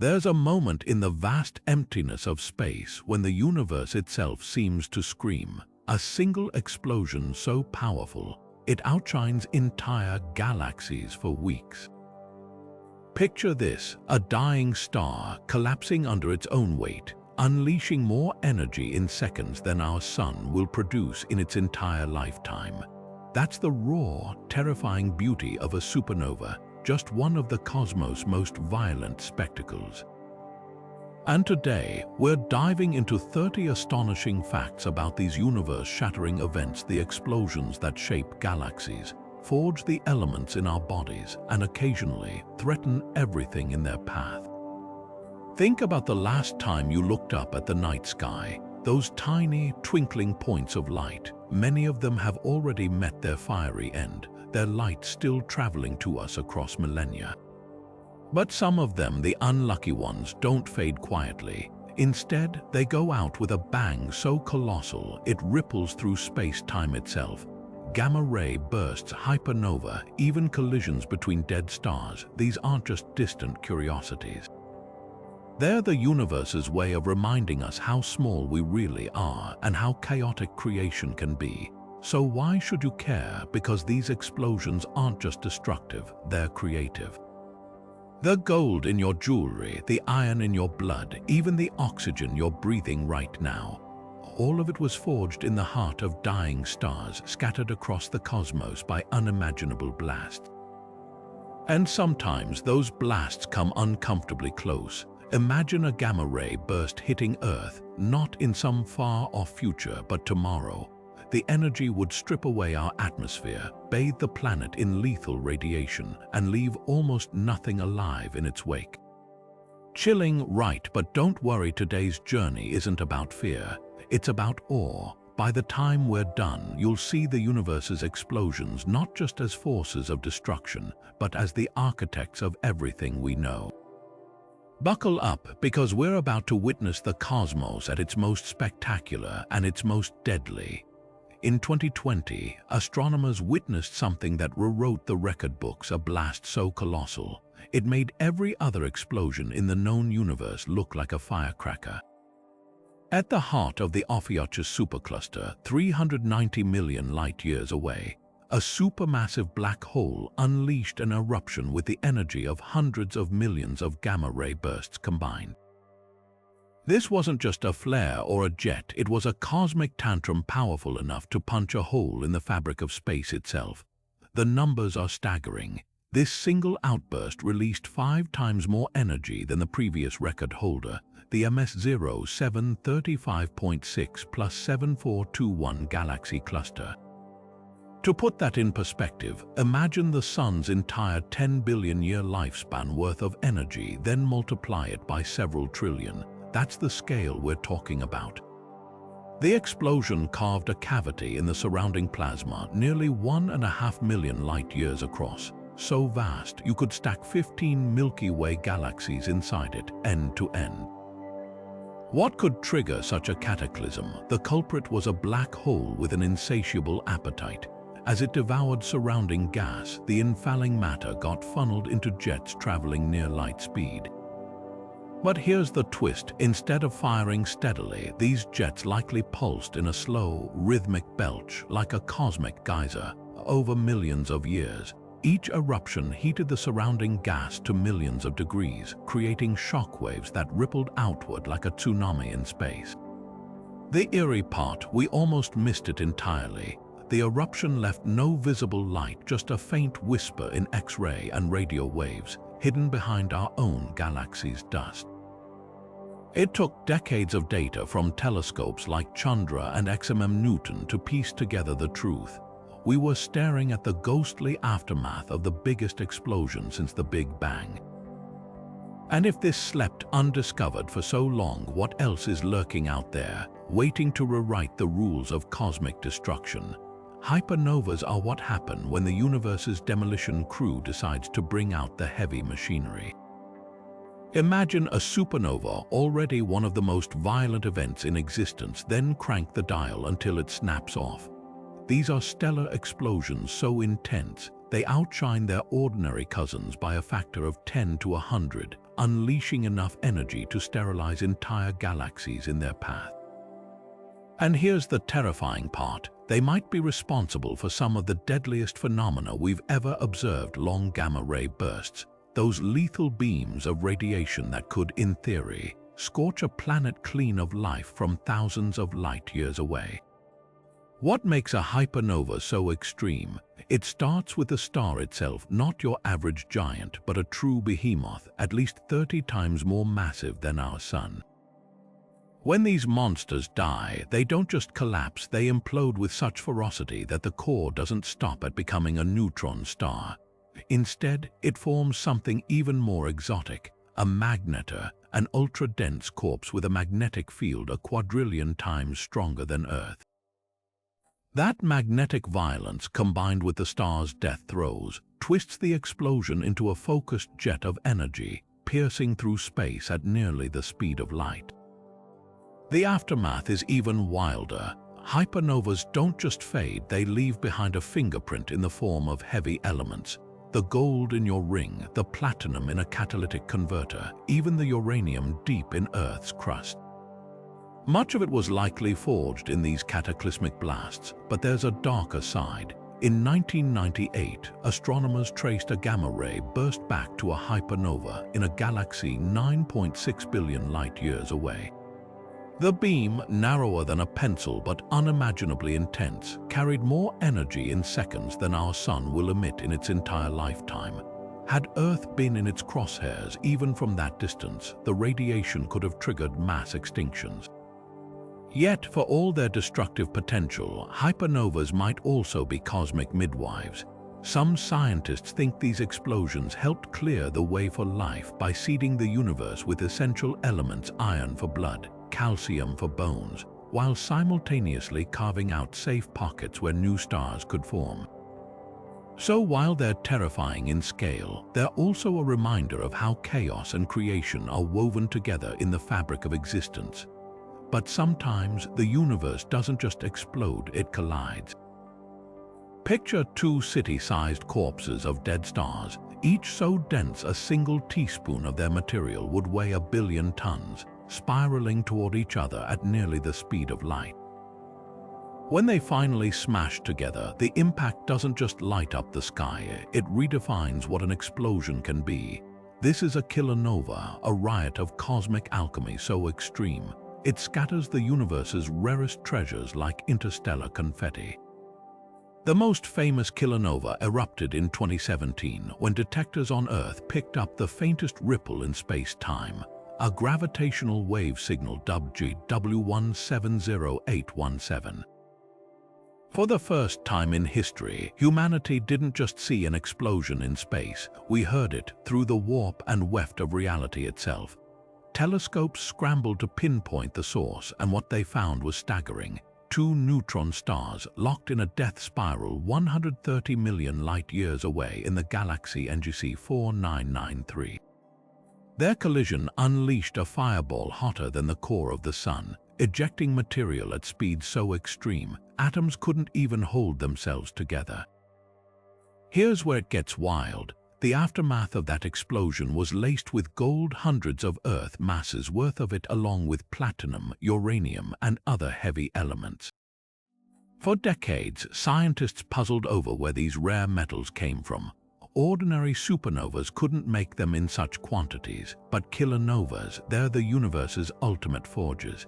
There's a moment in the vast emptiness of space when the universe itself seems to scream. A single explosion so powerful, it outshines entire galaxies for weeks. Picture this, a dying star collapsing under its own weight, unleashing more energy in seconds than our sun will produce in its entire lifetime. That's the raw, terrifying beauty of a supernova, just one of the cosmos' most violent spectacles. And today, we're diving into 30 astonishing facts about these universe-shattering events, the explosions that shape galaxies, forge the elements in our bodies, and occasionally threaten everything in their path. Think about the last time you looked up at the night sky. Those tiny, twinkling points of light, many of them have already met their fiery end, their light still traveling to us across millennia. But some of them, the unlucky ones, don't fade quietly. Instead, they go out with a bang so colossal it ripples through space-time itself. Gamma-ray bursts, hypernova, even collisions between dead stars, these aren't just distant curiosities. They're the universe's way of reminding us how small we really are and how chaotic creation can be. So why should you care? Because these explosions aren't just destructive, they're creative. The gold in your jewelry, the iron in your blood, even the oxygen you're breathing right now, all of it was forged in the heart of dying stars scattered across the cosmos by unimaginable blasts. And sometimes those blasts come uncomfortably close. Imagine a gamma-ray burst hitting Earth, not in some far-off future, but tomorrow. The energy would strip away our atmosphere, bathe the planet in lethal radiation, and leave almost nothing alive in its wake. Chilling, right, but don't worry, today's journey isn't about fear. It's about awe. By the time we're done, you'll see the universe's explosions not just as forces of destruction, but as the architects of everything we know. Buckle up, because we're about to witness the cosmos at its most spectacular and its most deadly. In 2020, astronomers witnessed something that rewrote the record books, a blast so colossal, it made every other explosion in the known universe look like a firecracker. At the heart of the Ophiuchus supercluster, 390 million light-years away, a supermassive black hole unleashed an eruption with the energy of hundreds of millions of gamma-ray bursts combined. This wasn't just a flare or a jet, it was a cosmic tantrum powerful enough to punch a hole in the fabric of space itself. The numbers are staggering. This single outburst released 5 times more energy than the previous record holder, the MS-0 735.6 plus 7421 galaxy cluster. To put that in perspective, imagine the Sun's entire 10 billion-year lifespan worth of energy, then multiply it by several trillion. That's the scale we're talking about. The explosion carved a cavity in the surrounding plasma nearly 1.5 million light-years across, so vast you could stack 15 Milky Way galaxies inside it, end to end. What could trigger such a cataclysm? The culprit was a black hole with an insatiable appetite. As it devoured surrounding gas, the infalling matter got funneled into jets traveling near light speed. But here's the twist. Instead of firing steadily, these jets likely pulsed in a slow, rhythmic belch like a cosmic geyser over millions of years. Each eruption heated the surrounding gas to millions of degrees, creating shockwaves that rippled outward like a tsunami in space. The eerie part, we almost missed it entirely. The eruption left no visible light, just a faint whisper in X-ray and radio waves, hidden behind our own galaxy's dust. It took decades of data from telescopes like Chandra and XMM Newton to piece together the truth. We were staring at the ghostly aftermath of the biggest explosion since the Big Bang. And if this slept undiscovered for so long, what else is lurking out there, waiting to rewrite the rules of cosmic destruction? Hypernovas are what happen when the universe's demolition crew decides to bring out the heavy machinery. Imagine a supernova, already one of the most violent events in existence, then crank the dial until it snaps off. These are stellar explosions so intense, they outshine their ordinary cousins by a factor of 10 to 100, unleashing enough energy to sterilize entire galaxies in their path. And here's the terrifying part. They might be responsible for some of the deadliest phenomena we've ever observed: long gamma-ray bursts, those lethal beams of radiation that could, in theory, scorch a planet clean of life from thousands of light-years away. What makes a hypernova so extreme? It starts with the star itself, not your average giant, but a true behemoth, at least 30 times more massive than our Sun. When these monsters die, they don't just collapse, they implode with such ferocity that the core doesn't stop at becoming a neutron star. Instead, it forms something even more exotic, a magnetar, an ultra-dense corpse with a magnetic field a quadrillion times stronger than Earth. That magnetic violence, combined with the star's death throes, twists the explosion into a focused jet of energy, piercing through space at nearly the speed of light. The aftermath is even wilder. Hypernovas don't just fade, they leave behind a fingerprint in the form of heavy elements. The gold in your ring, the platinum in a catalytic converter, even the uranium deep in Earth's crust. Much of it was likely forged in these cataclysmic blasts, but there's a darker side. In 1998, astronomers traced a gamma-ray burst back to a hypernova in a galaxy 9.6 billion light-years away. The beam, narrower than a pencil but unimaginably intense, carried more energy in seconds than our Sun will emit in its entire lifetime. Had Earth been in its crosshairs even from that distance, the radiation could have triggered mass extinctions. Yet, for all their destructive potential, hypernovas might also be cosmic midwives. Some scientists think these explosions helped clear the way for life by seeding the universe with essential elements: iron for blood, calcium for bones, while simultaneously carving out safe pockets where new stars could form. So while they're terrifying in scale, they're also a reminder of how chaos and creation are woven together in the fabric of existence. But sometimes the universe doesn't just explode, it collides. Picture two city-sized corpses of dead stars, each so dense a single teaspoon of their material would weigh 1 billion tons, spiraling toward each other at nearly the speed of light. When they finally smash together, the impact doesn't just light up the sky, it redefines what an explosion can be. This is a kilonova, a riot of cosmic alchemy so extreme, it scatters the universe's rarest treasures like interstellar confetti. The most famous kilonova erupted in 2017 when detectors on Earth picked up the faintest ripple in space-time, a gravitational wave signal dubbed GW170817. For the first time in history, humanity didn't just see an explosion in space, we heard it through the warp and weft of reality itself. Telescopes scrambled to pinpoint the source, and what they found was staggering. Two neutron stars locked in a death spiral 130 million light-years away in the galaxy NGC 4993. Their collision unleashed a fireball hotter than the core of the Sun, ejecting material at speeds so extreme, atoms couldn't even hold themselves together. Here's where it gets wild. The aftermath of that explosion was laced with gold, hundreds of Earth masses worth of it, along with platinum, uranium, and other heavy elements. For decades, scientists puzzled over where these rare metals came from. Ordinary supernovas couldn't make them in such quantities, but kilonovas, they're the universe's ultimate forgers.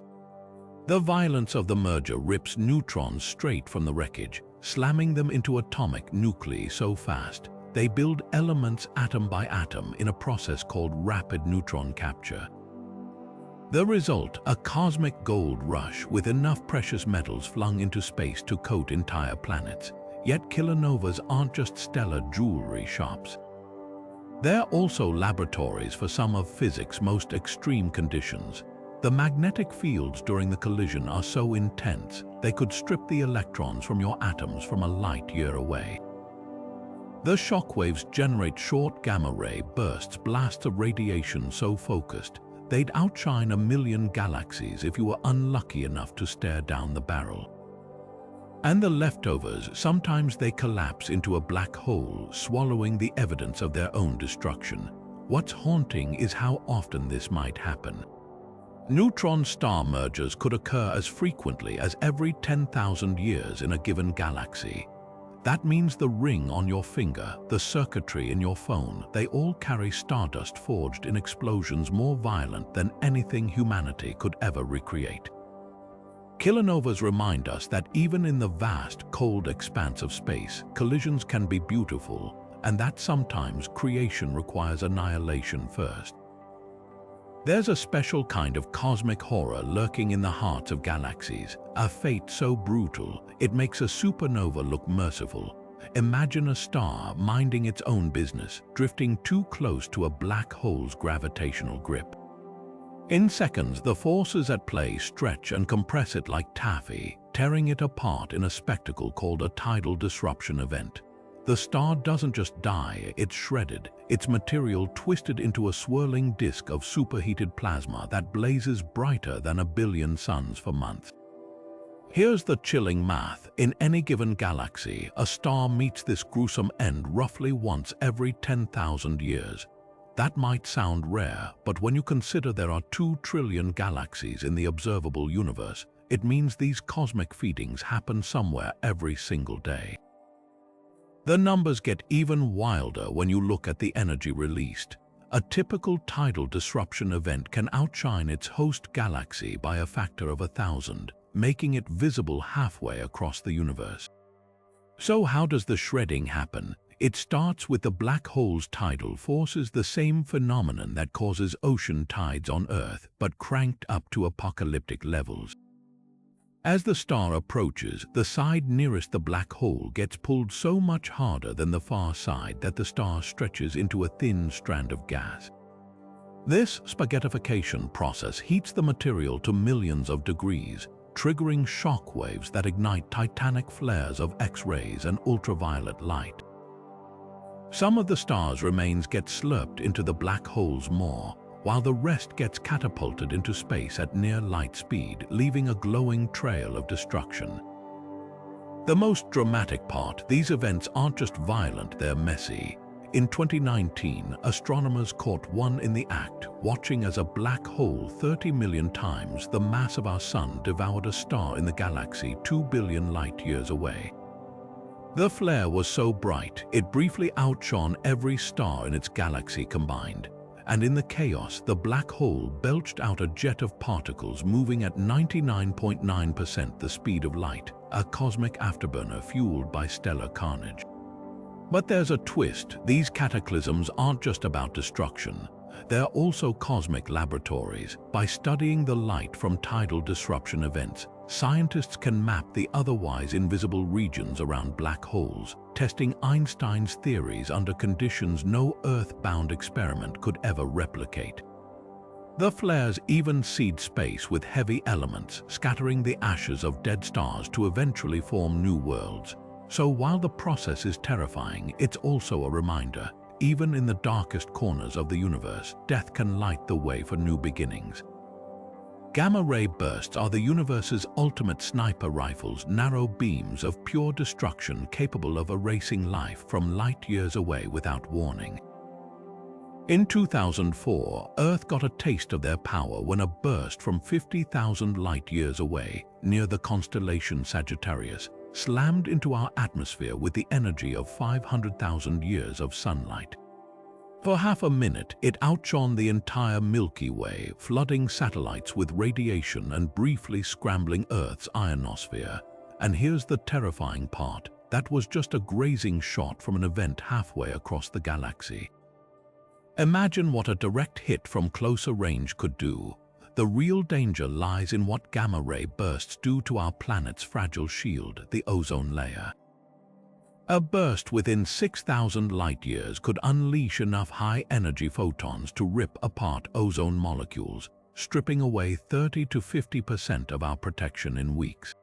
The violence of the merger rips neutrons straight from the wreckage, slamming them into atomic nuclei so fast, they build elements atom by atom in a process called rapid neutron capture. The result, a cosmic gold rush with enough precious metals flung into space to coat entire planets. Yet kilonovas aren't just stellar jewelry shops. They're also laboratories for some of physics' most extreme conditions. The magnetic fields during the collision are so intense, they could strip the electrons from your atoms from a light year away. The shockwaves generate short gamma-ray bursts, blasts of radiation so focused, they'd outshine 1 million galaxies if you were unlucky enough to stare down the barrel. And the leftovers, sometimes they collapse into a black hole, swallowing the evidence of their own destruction. What's haunting is how often this might happen. Neutron-star mergers could occur as frequently as every 10,000 years in a given galaxy. That means the ring on your finger, the circuitry in your phone, they all carry stardust forged in explosions more violent than anything humanity could ever recreate. Kilonovas remind us that even in the vast, cold expanse of space, collisions can be beautiful, and that sometimes creation requires annihilation first. There's a special kind of cosmic horror lurking in the hearts of galaxies, a fate so brutal it makes a supernova look merciful. Imagine a star minding its own business, drifting too close to a black hole's gravitational grip. In seconds, the forces at play stretch and compress it like taffy, tearing it apart in a spectacle called a tidal disruption event. The star doesn't just die, it's shredded, its material twisted into a swirling disk of superheated plasma that blazes brighter than 1 billion suns for months. Here's the chilling math. In any given galaxy, a star meets this gruesome end roughly once every 10,000 years. That might sound rare, but when you consider there are 2 trillion galaxies in the observable universe, it means these cosmic feedings happen somewhere every single day. The numbers get even wilder when you look at the energy released. A typical tidal disruption event can outshine its host galaxy by a factor of 1,000, making it visible halfway across the universe. So how does the shredding happen? It starts with the black hole's tidal forces, the same phenomenon that causes ocean tides on Earth, but cranked up to apocalyptic levels. As the star approaches, the side nearest the black hole gets pulled so much harder than the far side that the star stretches into a thin strand of gas. This spaghettification process heats the material to millions of degrees, triggering shock waves that ignite titanic flares of X-rays and ultraviolet light. Some of the star's remains get slurped into the black hole's maw, while the rest gets catapulted into space at near light speed, leaving a glowing trail of destruction. The most dramatic part, these events aren't just violent, they're messy. In 2019, astronomers caught one in the act, watching as a black hole 30 million times the mass of our Sun devoured a star in the galaxy 2 billion light-years away. The flare was so bright, it briefly outshone every star in its galaxy combined. And in the chaos, the black hole belched out a jet of particles moving at 99.9% the speed of light, a cosmic afterburner fueled by stellar carnage. But there's a twist. These cataclysms aren't just about destruction. They're also cosmic laboratories. By studying the light from tidal disruption events, scientists can map the otherwise invisible regions around black holes, testing Einstein's theories under conditions no Earth-bound experiment could ever replicate. The flares even seed space with heavy elements, scattering the ashes of dead stars to eventually form new worlds. So while the process is terrifying, it's also a reminder. Even in the darkest corners of the universe, death can light the way for new beginnings. Gamma-ray bursts are the universe's ultimate sniper rifles, narrow beams of pure destruction capable of erasing life from light-years away without warning. In 2004, Earth got a taste of their power when a burst from 50,000 light-years away, near the constellation Sagittarius, slammed into our atmosphere with the energy of 500,000 years of sunlight. For half a minute, it outshone the entire Milky Way, flooding satellites with radiation and briefly scrambling Earth's ionosphere. And here's the terrifying part. That was just a grazing shot from an event halfway across the galaxy. Imagine what a direct hit from closer range could do. The real danger lies in what gamma-ray bursts do to our planet's fragile shield, the ozone layer. A burst within 6,000 light-years could unleash enough high-energy photons to rip apart ozone molecules, stripping away 30 to 50% of our protection in weeks.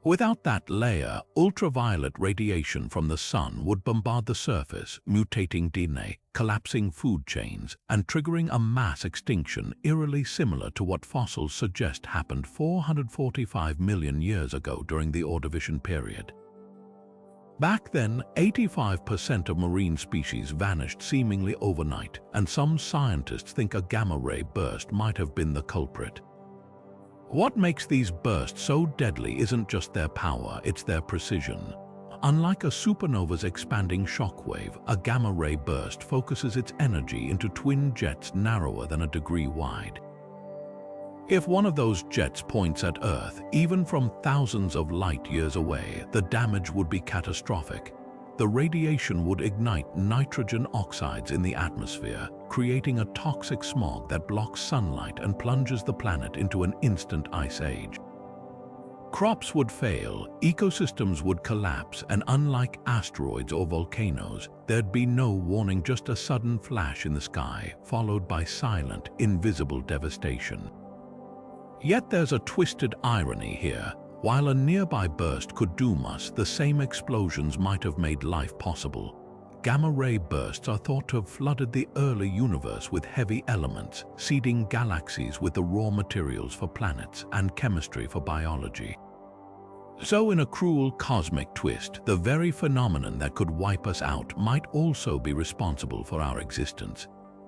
Without that layer, ultraviolet radiation from the sun would bombard the surface, mutating DNA, collapsing food chains, and triggering a mass extinction eerily similar to what fossils suggest happened 445 million years ago during the Ordovician period. Back then, 85% of marine species vanished seemingly overnight, and some scientists think a gamma-ray burst might have been the culprit. What makes these bursts so deadly isn't just their power, it's their precision. Unlike a supernova's expanding shockwave, a gamma-ray burst focuses its energy into twin jets narrower than a degree wide. If one of those jets points at Earth, even from thousands of light years away, the damage would be catastrophic. The radiation would ignite nitrogen oxides in the atmosphere, creating a toxic smog that blocks sunlight and plunges the planet into an instant ice age. Crops would fail, ecosystems would collapse, and unlike asteroids or volcanoes, there'd be no warning, just a sudden flash in the sky, followed by silent, invisible devastation. Yet there's a twisted irony here. While a nearby burst could doom us, the same explosions might have made life possible. Gamma-ray bursts are thought to have flooded the early universe with heavy elements, seeding galaxies with the raw materials for planets and chemistry for biology. So in a cruel cosmic twist, the very phenomenon that could wipe us out might also be responsible for our existence.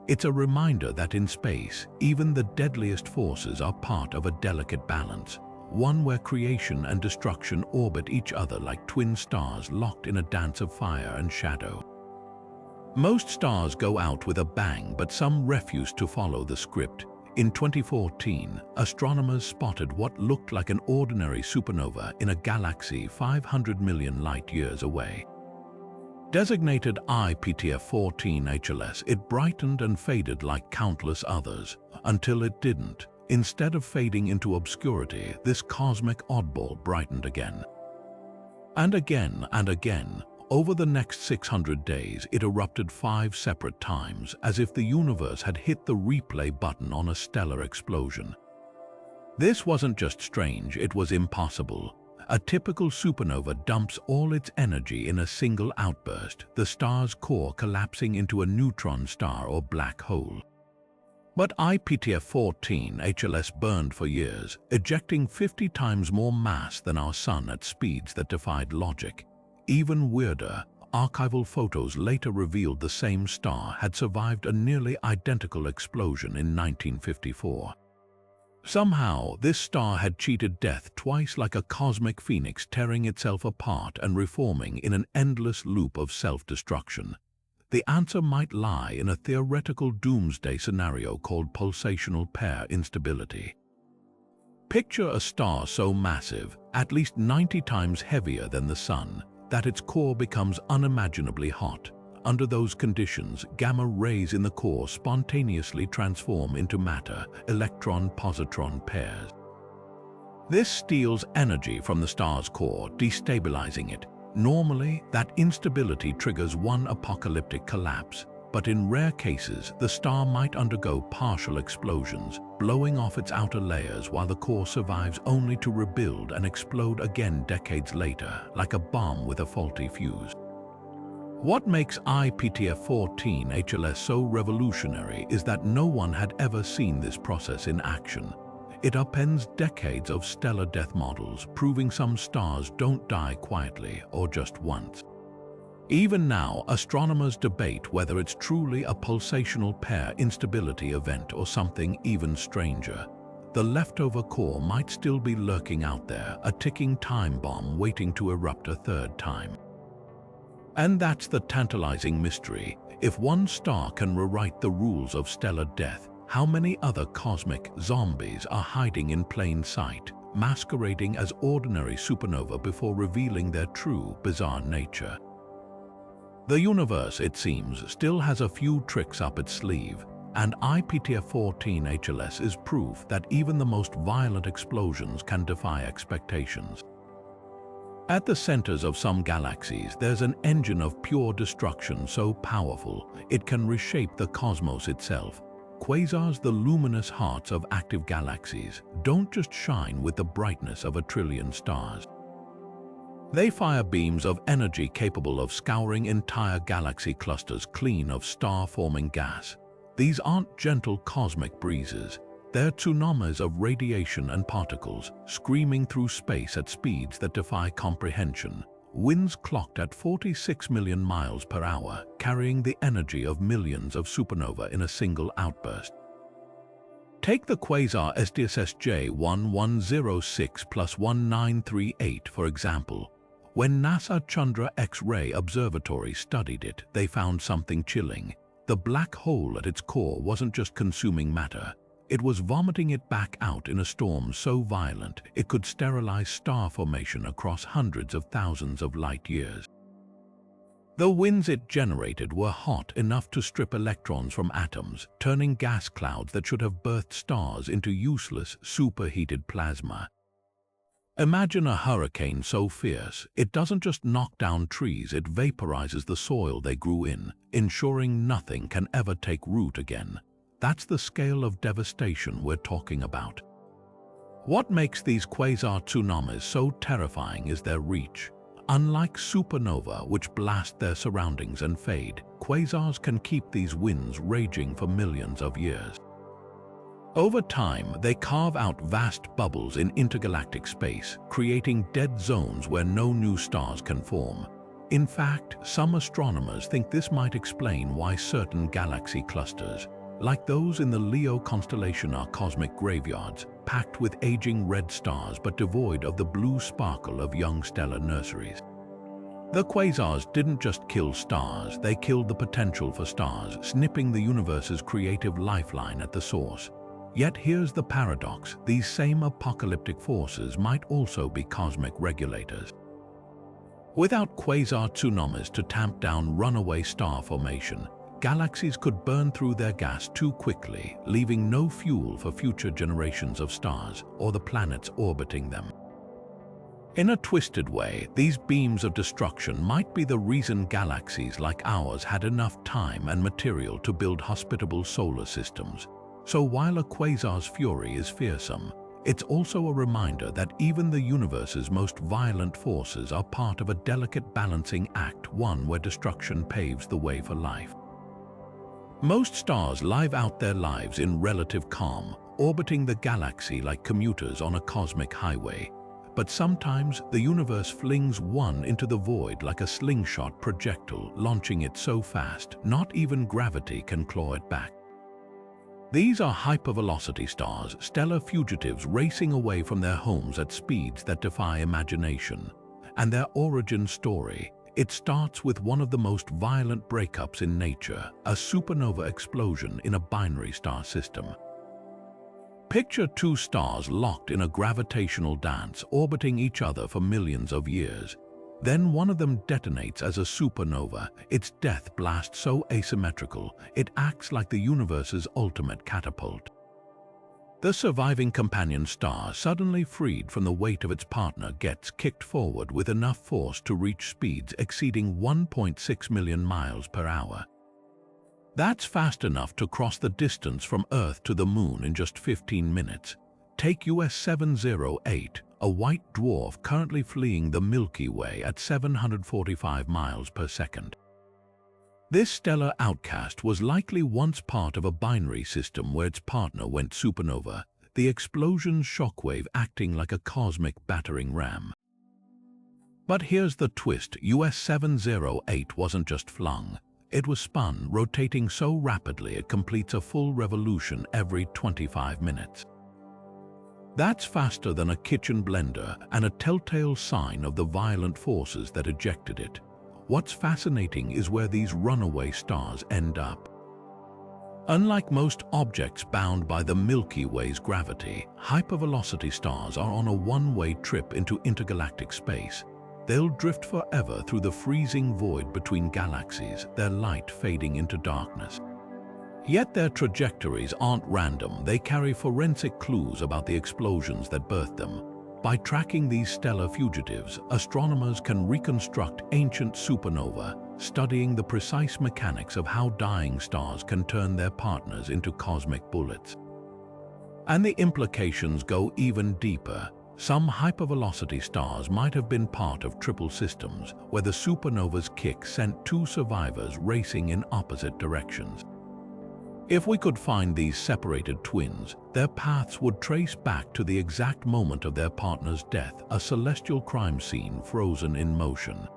It's a reminder that in space, even the deadliest forces are part of a delicate balance, one where creation and destruction orbit each other like twin stars locked in a dance of fire and shadow. Most stars go out with a bang, but some refuse to follow the script. In 2014, astronomers spotted what looked like an ordinary supernova in a galaxy 500 million light-years away. Designated IPTF-14 HLS, it brightened and faded like countless others, until it didn't. Instead of fading into obscurity, this cosmic oddball brightened again. And again and again. Over the next 600 days, it erupted 5 separate times, as if the universe had hit the replay button on a stellar explosion. This wasn't just strange, it was impossible. A typical supernova dumps all its energy in a single outburst, the star's core collapsing into a neutron star or black hole. But IPTF-14 HLS burned for years, ejecting 50 times more mass than our Sun at speeds that defied logic. Even weirder, archival photos later revealed the same star had survived a nearly identical explosion in 1954. Somehow, this star had cheated death twice, like a cosmic phoenix tearing itself apart and reforming in an endless loop of self-destruction. The answer might lie in a theoretical doomsday scenario called pulsational pair instability. Picture a star so massive, at least 90 times heavier than the Sun, that its core becomes unimaginably hot. Under those conditions, gamma rays in the core spontaneously transform into matter, electron-positron pairs. This steals energy from the star's core, destabilizing it. Normally, that instability triggers one apocalyptic collapse, but in rare cases, the star might undergo partial explosions, blowing off its outer layers while the core survives only to rebuild and explode again decades later, like a bomb with a faulty fuse. What makes IPTF-14 HLS so revolutionary is that no one had ever seen this process in action. It upends decades of stellar death models, proving some stars don't die quietly or just once. Even now, astronomers debate whether it's truly a pulsational pair instability event or something even stranger. The leftover core might still be lurking out there, a ticking time bomb waiting to erupt a third time. And that's the tantalizing mystery. If one star can rewrite the rules of stellar death, how many other cosmic zombies are hiding in plain sight, masquerading as ordinary supernova before revealing their true, bizarre nature? The universe, it seems, still has a few tricks up its sleeve, and IPTF-14 HLS is proof that even the most violent explosions can defy expectations. At the centers of some galaxies, there's an engine of pure destruction so powerful it can reshape the cosmos itself. Quasars, the luminous hearts of active galaxies, don't just shine with the brightness of a trillion stars. They fire beams of energy capable of scouring entire galaxy clusters clean of star-forming gas. These aren't gentle cosmic breezes. They're tsunamis of radiation and particles, screaming through space at speeds that defy comprehension. winds clocked at 46 million miles per hour, carrying the energy of millions of supernova in a single outburst. Take the quasar SDSS J1106+1938 for example. When NASA Chandra X-ray Observatory studied it, they found something chilling. The black hole at its core wasn't just consuming matter. It was vomiting it back out in a storm so violent it could sterilize star formation across hundreds of thousands of light years. The winds it generated were hot enough to strip electrons from atoms, turning gas clouds that should have birthed stars into useless, superheated plasma. Imagine a hurricane so fierce, it doesn't just knock down trees, it vaporizes the soil they grew in, ensuring nothing can ever take root again. That's the scale of devastation we're talking about. What makes these quasar tsunamis so terrifying is their reach. Unlike supernova, which blast their surroundings and fade, quasars can keep these winds raging for millions of years. Over time, they carve out vast bubbles in intergalactic space, creating dead zones where no new stars can form. In fact, some astronomers think this might explain why certain galaxy clusters, like those in the Leo constellation, are cosmic graveyards, packed with aging red stars but devoid of the blue sparkle of young stellar nurseries. The quasars didn't just kill stars, they killed the potential for stars, snipping the universe's creative lifeline at the source. Yet here's the paradox, these same apocalyptic forces might also be cosmic regulators. Without quasar tsunamis to tamp down runaway star formation, galaxies could burn through their gas too quickly, leaving no fuel for future generations of stars or the planets orbiting them. In a twisted way, these beams of destruction might be the reason galaxies like ours had enough time and material to build hospitable solar systems. So while a quasar's fury is fearsome, it's also a reminder that even the universe's most violent forces are part of a delicate balancing act, one where destruction paves the way for life. Most stars live out their lives in relative calm, orbiting the galaxy like commuters on a cosmic highway. But sometimes the universe flings one into the void like a slingshot projectile, launching it so fast, not even gravity can claw it back. These are hypervelocity stars, stellar fugitives racing away from their homes at speeds that defy imagination. And their origin story, it starts with one of the most violent breakups in nature, a supernova explosion in a binary star system. Picture two stars locked in a gravitational dance, orbiting each other for millions of years. Then one of them detonates as a supernova, its death blast so asymmetrical, it acts like the universe's ultimate catapult. The surviving companion star, suddenly freed from the weight of its partner, gets kicked forward with enough force to reach speeds exceeding 1.6 million miles per hour. That's fast enough to cross the distance from Earth to the Moon in just 15 minutes. Take US 708, a white dwarf currently fleeing the Milky Way at 745 miles per second. This stellar outcast was likely once part of a binary system where its partner went supernova, the explosion's shockwave acting like a cosmic battering ram. But here's the twist, US 708 wasn't just flung. It was spun, rotating so rapidly it completes a full revolution every 25 minutes. That's faster than a kitchen blender and a telltale sign of the violent forces that ejected it. What's fascinating is where these runaway stars end up. Unlike most objects bound by the Milky Way's gravity, hypervelocity stars are on a one-way trip into intergalactic space. They'll drift forever through the freezing void between galaxies, their light fading into darkness. Yet their trajectories aren't random, they carry forensic clues about the explosions that birthed them. By tracking these stellar fugitives, astronomers can reconstruct ancient supernova, studying the precise mechanics of how dying stars can turn their partners into cosmic bullets. And the implications go even deeper. Some hypervelocity stars might have been part of triple systems, where the supernova's kick sent two survivors racing in opposite directions. If we could find these separated twins, their paths would trace back to the exact moment of their partner's death, a celestial crime scene frozen in motion.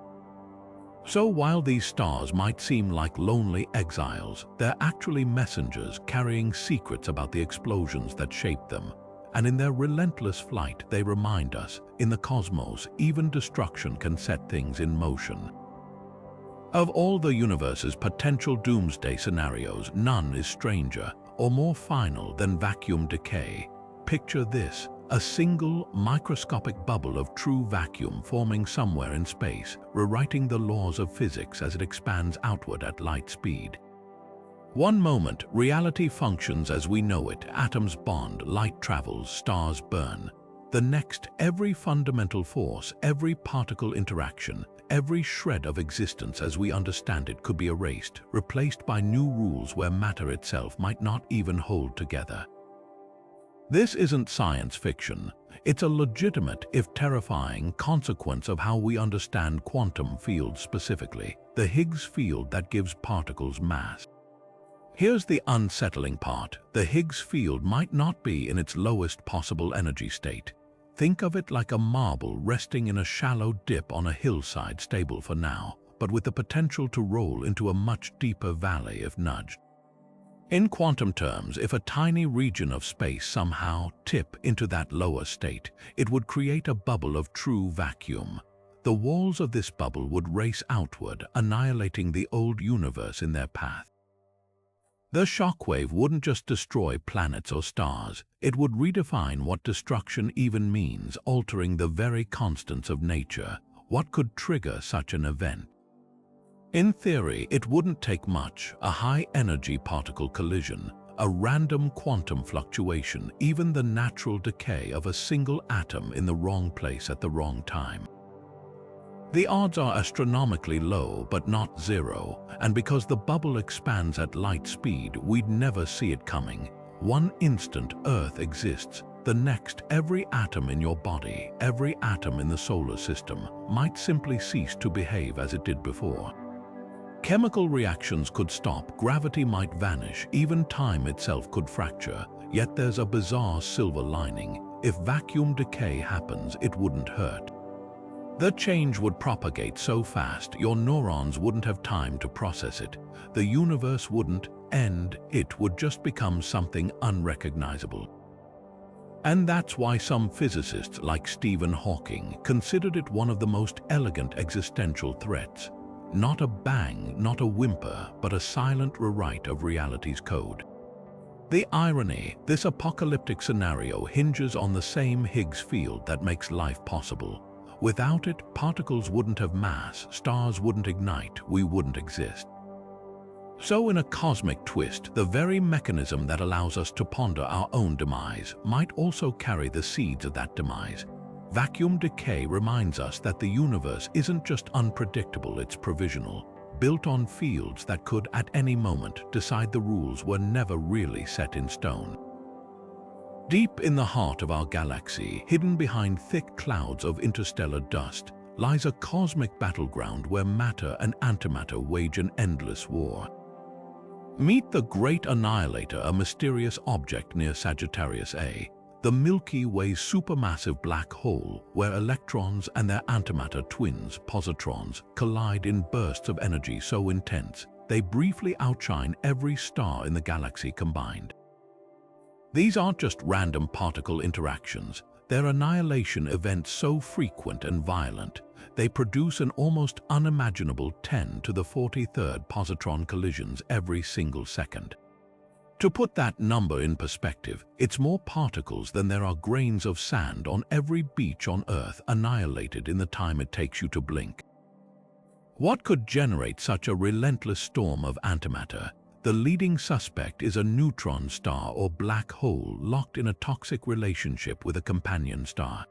So while these stars might seem like lonely exiles, they're actually messengers carrying secrets about the explosions that shaped them. And in their relentless flight, they remind us, in the cosmos, even destruction can set things in motion. Of all the universe's potential doomsday scenarios, none is stranger or more final than vacuum decay. Picture this, a single microscopic bubble of true vacuum forming somewhere in space, rewriting the laws of physics as it expands outward at light speed. One moment, reality functions as we know it, atoms bond, light travels, stars burn. The next, every fundamental force, every particle interaction, every shred of existence as we understand it could be erased, replaced by new rules where matter itself might not even hold together. This isn't science fiction. It's a legitimate, if terrifying, consequence of how we understand quantum fields specifically, the Higgs field that gives particles mass. Here's the unsettling part. The Higgs field might not be in its lowest possible energy state. Think of it like a marble resting in a shallow dip on a hillside, stable for now, but with the potential to roll into a much deeper valley if nudged. In quantum terms, if a tiny region of space somehow tip into that lower state, it would create a bubble of true vacuum. The walls of this bubble would race outward, annihilating the old universe in their path. The shockwave wouldn't just destroy planets or stars, it would redefine what destruction even means, altering the very constants of nature. What could trigger such an event? In theory, it wouldn't take much: a high-energy particle collision, a random quantum fluctuation, even the natural decay of a single atom in the wrong place at the wrong time. The odds are astronomically low, but not zero, and because the bubble expands at light speed, we'd never see it coming. One instant Earth exists, the next every atom in your body, every atom in the solar system, might simply cease to behave as it did before. Chemical reactions could stop, gravity might vanish, even time itself could fracture. Yet there's a bizarre silver lining. If vacuum decay happens, it wouldn't hurt. The change would propagate so fast, your neurons wouldn't have time to process it. The universe wouldn't end, it would just become something unrecognizable. And that's why some physicists like Stephen Hawking considered it one of the most elegant existential threats. Not a bang, not a whimper, but a silent rewrite of reality's code. The irony, this apocalyptic scenario hinges on the same Higgs field that makes life possible. Without it, particles wouldn't have mass, stars wouldn't ignite, we wouldn't exist. So in a cosmic twist, the very mechanism that allows us to ponder our own demise might also carry the seeds of that demise. Vacuum decay reminds us that the universe isn't just unpredictable, it's provisional, built on fields that could at any moment decide the rules were never really set in stone. Deep in the heart of our galaxy, hidden behind thick clouds of interstellar dust, lies a cosmic battleground where matter and antimatter wage an endless war. Meet the Great Annihilator, a mysterious object near Sagittarius A, the Milky Way's supermassive black hole where electrons and their antimatter twins, positrons, collide in bursts of energy so intense they briefly outshine every star in the galaxy combined. These aren't just random particle interactions, they're annihilation events so frequent and violent, they produce an almost unimaginable 10 to the 43rd positron collisions every single second. To put that number in perspective, it's more particles than there are grains of sand on every beach on Earth annihilated in the time it takes you to blink. What could generate such a relentless storm of antimatter? The leading suspect is a neutron star or black hole locked in a toxic relationship with a companion star.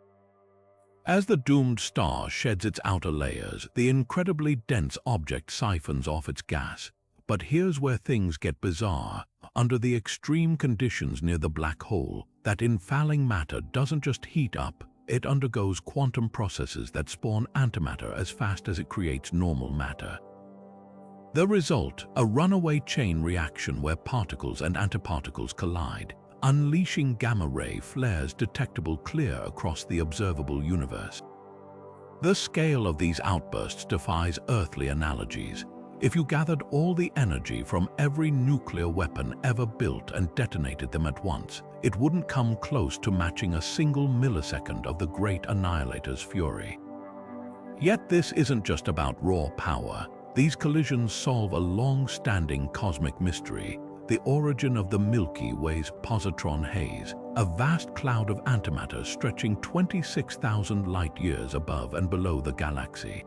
As the doomed star sheds its outer layers, the incredibly dense object siphons off its gas. But here's where things get bizarre. Under the extreme conditions near the black hole, that infalling matter doesn't just heat up, it undergoes quantum processes that spawn antimatter as fast as it creates normal matter. The result, a runaway chain reaction where particles and antiparticles collide, unleashing gamma-ray flares detectable clear across the observable universe. The scale of these outbursts defies earthly analogies. If you gathered all the energy from every nuclear weapon ever built and detonated them at once, it wouldn't come close to matching a single millisecond of the great annihilator's fury. Yet this isn't just about raw power. These collisions solve a long-standing cosmic mystery, the origin of the Milky Way's positron haze, a vast cloud of antimatter stretching 26,000 light-years above and below the galaxy.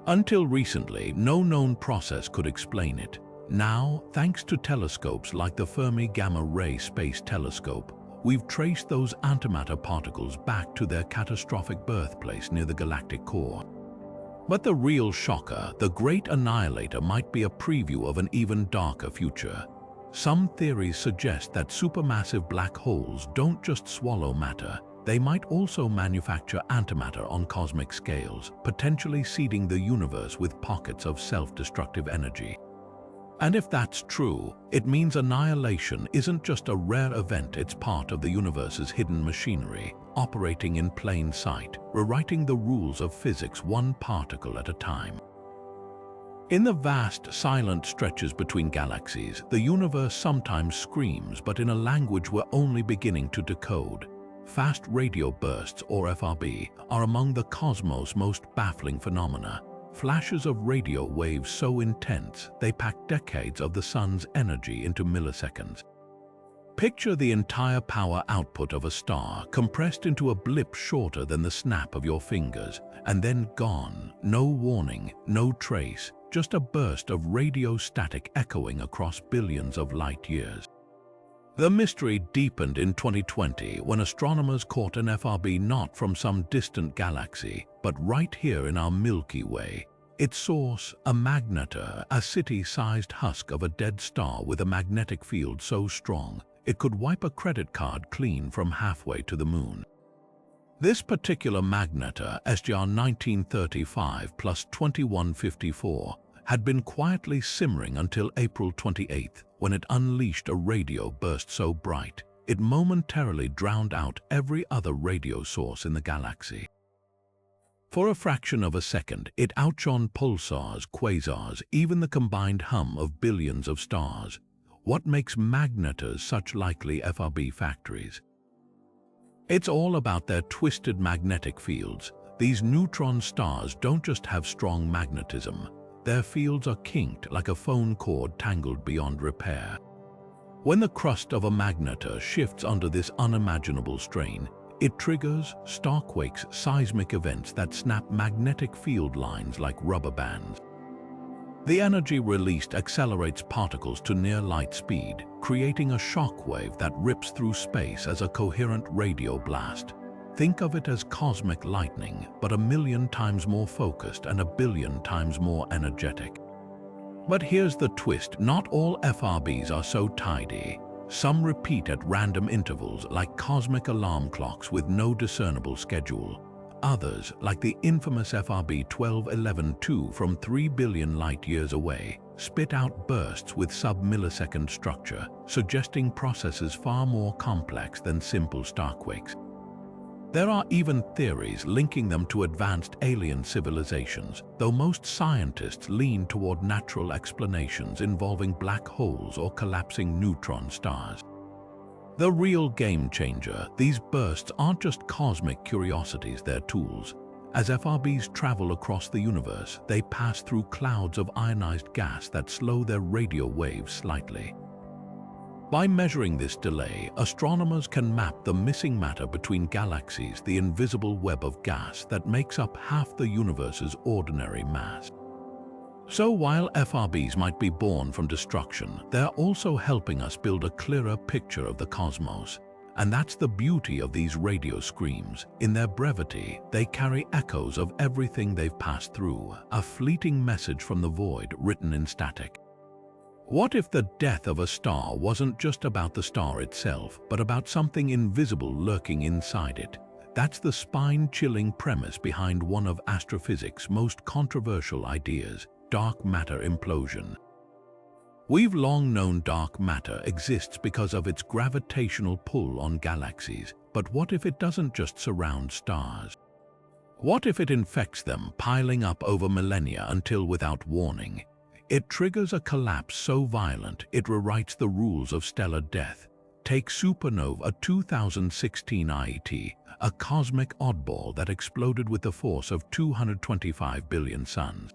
Until recently, no known process could explain it. Now, thanks to telescopes like the Fermi Gamma-Ray Space Telescope, we've traced those antimatter particles back to their catastrophic birthplace near the galactic core. But the real shocker, the Great Annihilator, might be a preview of an even darker future. Some theories suggest that supermassive black holes don't just swallow matter, they might also manufacture antimatter on cosmic scales, potentially seeding the universe with pockets of self-destructive energy. And if that's true, it means annihilation isn't just a rare event, it's part of the universe's hidden machinery, operating in plain sight, rewriting the rules of physics one particle at a time. In the vast, silent stretches between galaxies, the universe sometimes screams, but in a language we're only beginning to decode. Fast radio bursts, or FRB, are among the cosmos' most baffling phenomena. Flashes of radio waves so intense, they pack decades of the sun's energy into milliseconds. Picture the entire power output of a star compressed into a blip shorter than the snap of your fingers, and then gone, no warning, no trace, just a burst of radio static echoing across billions of light years. The mystery deepened in 2020 when astronomers caught an FRB not from some distant galaxy, but right here in our Milky Way. Its source, a magnetar, a city-sized husk of a dead star with a magnetic field so strong it could wipe a credit card clean from halfway to the moon. This particular magnetar, SGR 1935 plus 2154, had been quietly simmering until April 28th, when it unleashed a radio burst so bright, it momentarily drowned out every other radio source in the galaxy. For a fraction of a second, it outshone pulsars, quasars, even the combined hum of billions of stars. What makes magnetars such likely FRB factories? It's all about their twisted magnetic fields. These neutron stars don't just have strong magnetism. Their fields are kinked like a phone cord tangled beyond repair. When the crust of a magnetar shifts under this unimaginable strain, it triggers starquakes, seismic events that snap magnetic field lines like rubber bands. The energy released accelerates particles to near light speed, creating a shock wave that rips through space as a coherent radio blast. Think of it as cosmic lightning, but 1,000,000 times more focused and 1,000,000,000 times more energetic. But here's the twist, not all FRBs are so tidy. Some repeat at random intervals, like cosmic alarm clocks with no discernible schedule. Others, like the infamous FRB 1211-2 from 3 billion light-years away, spit out bursts with sub-millisecond structure, suggesting processes far more complex than simple starquakes. There are even theories linking them to advanced alien civilizations, though most scientists lean toward natural explanations involving black holes or collapsing neutron stars. The real game changer, these bursts aren't just cosmic curiosities, they're tools. As FRBs travel across the universe, they pass through clouds of ionized gas that slow their radio waves slightly. By measuring this delay, astronomers can map the missing matter between galaxies, the invisible web of gas that makes up half the universe's ordinary mass. So while FRBs might be born from destruction, they're also helping us build a clearer picture of the cosmos. And that's the beauty of these radio screams. In their brevity, they carry echoes of everything they've passed through, a fleeting message from the void written in static. What if the death of a star wasn't just about the star itself, but about something invisible lurking inside it? That's the spine-chilling premise behind one of astrophysics' most controversial ideas, dark matter implosion. We've long known dark matter exists because of its gravitational pull on galaxies, but what if it doesn't just surround stars? What if it infects them, piling up over millennia until, without warning, it triggers a collapse so violent it rewrites the rules of stellar death? Take Supernova 2016 IET, a cosmic oddball that exploded with the force of 225 billion suns.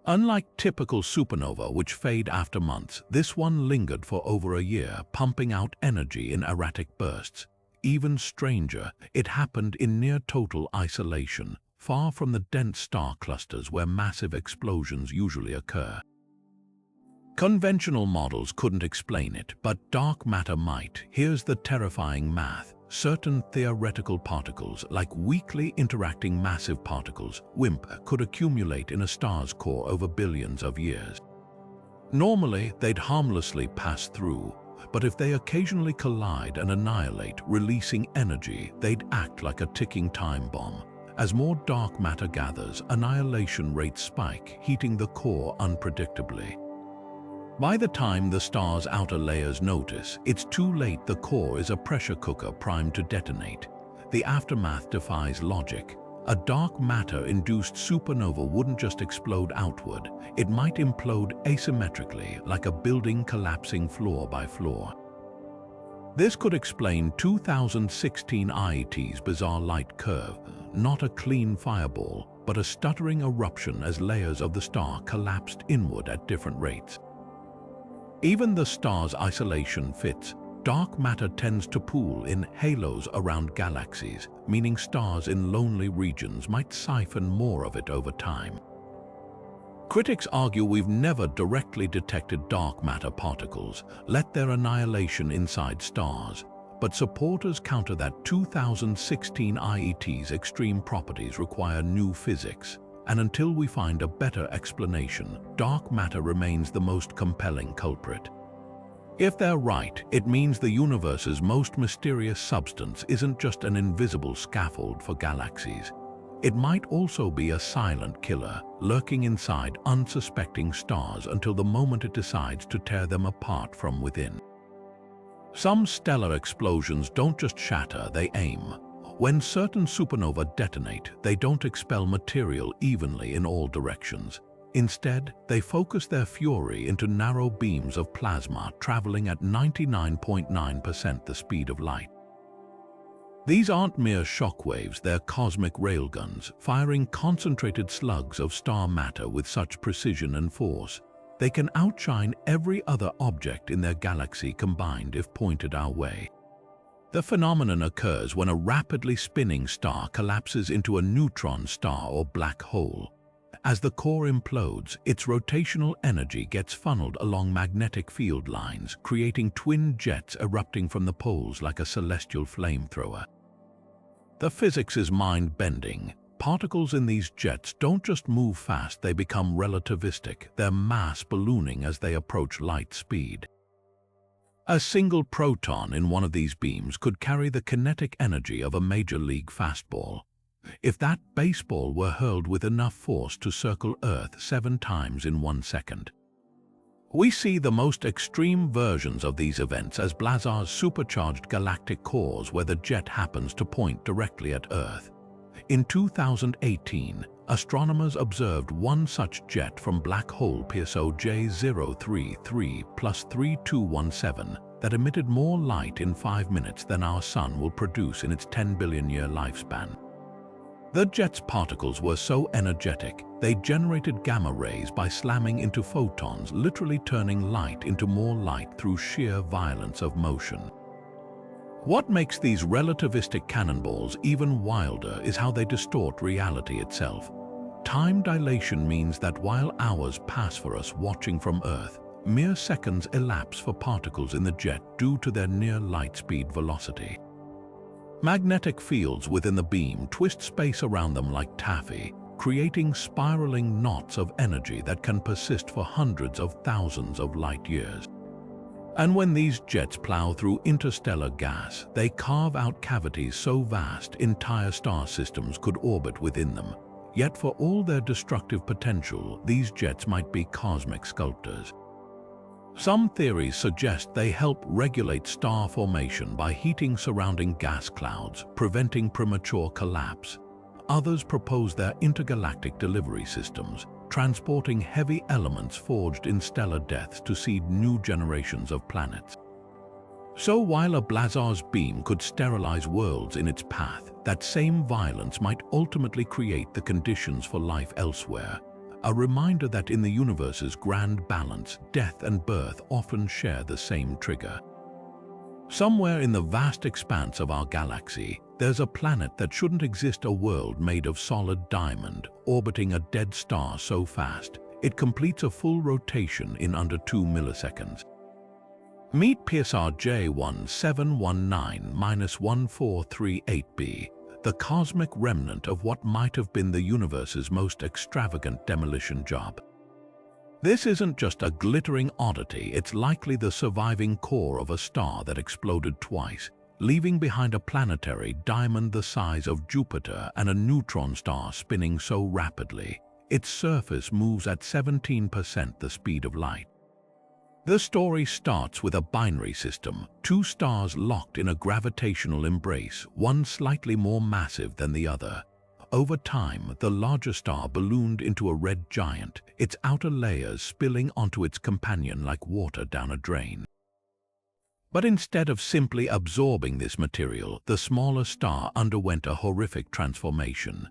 Unlike typical supernova, which fade after months, this one lingered for over a year, pumping out energy in erratic bursts. Even stranger, it happened in near-total isolation, far from the dense star clusters where massive explosions usually occur. Conventional models couldn't explain it, but dark matter might. Here's the terrifying math. Certain theoretical particles, like weakly interacting massive particles, WIMP, could accumulate in a star's core over billions of years. Normally, they'd harmlessly pass through, but if they occasionally collide and annihilate, releasing energy, they'd act like a ticking time bomb. As more dark matter gathers, annihilation rates spike, heating the core unpredictably. By the time the star's outer layers notice, it's too late. The core is a pressure cooker primed to detonate. The aftermath defies logic. A dark matter-induced supernova wouldn't just explode outward, it might implode asymmetrically, like a building collapsing floor by floor. This could explain 2016 IET's bizarre light curve, not a clean fireball, but a stuttering eruption as layers of the star collapsed inward at different rates. Even the star's isolation fits. Dark matter tends to pool in halos around galaxies, meaning stars in lonely regions might siphon more of it over time. Critics argue we've never directly detected dark matter particles, let their annihilation inside stars, but supporters counter that 2016 IET's extreme properties require new physics. And until we find a better explanation, dark matter remains the most compelling culprit. If they're right, it means the universe's most mysterious substance isn't just an invisible scaffold for galaxies. It might also be a silent killer, lurking inside unsuspecting stars until the moment it decides to tear them apart from within. Some stellar explosions don't just shatter, they aim. When certain supernovae detonate, they don't expel material evenly in all directions. Instead, they focus their fury into narrow beams of plasma traveling at 99.9% the speed of light. These aren't mere shockwaves, they're cosmic railguns, firing concentrated slugs of star matter with such precision and force. They can outshine every other object in their galaxy combined if pointed our way. The phenomenon occurs when a rapidly spinning star collapses into a neutron star or black hole. As the core implodes, its rotational energy gets funneled along magnetic field lines, creating twin jets erupting from the poles like a celestial flamethrower. The physics is mind-bending. Particles in these jets don't just move fast, they become relativistic, their mass ballooning as they approach light speed. A single proton in one of these beams could carry the kinetic energy of a major league fastball. If that baseball were hurled with enough force to circle Earth 7 times in 1 second. We see the most extreme versions of these events as blazars supercharged galactic cores where the jet happens to point directly at Earth. In 2018, astronomers observed one such jet from black hole PSO J033+3217 that emitted more light in 5 minutes than our Sun will produce in its 10 billion year lifespan. The jet's particles were so energetic, they generated gamma rays by slamming into photons, literally turning light into more light through sheer violence of motion. What makes these relativistic cannonballs even wilder is how they distort reality itself. Time dilation means that while hours pass for us watching from Earth, mere seconds elapse for particles in the jet due to their near light-speed velocity. Magnetic fields within the beam twist space around them like taffy, creating spiraling knots of energy that can persist for hundreds of thousands of light years. And when these jets plow through interstellar gas, they carve out cavities so vast entire star systems could orbit within them. Yet for all their destructive potential, these jets might be cosmic sculptors. Some theories suggest they help regulate star formation by heating surrounding gas clouds, preventing premature collapse. Others propose their intergalactic delivery systems, transporting heavy elements forged in stellar deaths to seed new generations of planets. So while a blazar's beam could sterilize worlds in its path, that same violence might ultimately create the conditions for life elsewhere. A reminder that in the universe's grand balance, death and birth often share the same trigger. Somewhere in the vast expanse of our galaxy, there's a planet that shouldn't exist, a world made of solid diamond, orbiting a dead star so fast, it completes a full rotation in under 2 milliseconds. Meet PSR J1719-1438b, the cosmic remnant of what might have been the universe's most extravagant demolition job. This isn't just a glittering oddity, it's likely the surviving core of a star that exploded twice, leaving behind a planetary diamond the size of Jupiter and a neutron star spinning so rapidly, its surface moves at 17% the speed of light. The story starts with a binary system, two stars locked in a gravitational embrace, one slightly more massive than the other. Over time, the larger star ballooned into a red giant, its outer layers spilling onto its companion like water down a drain. But instead of simply absorbing this material, the smaller star underwent a horrific transformation.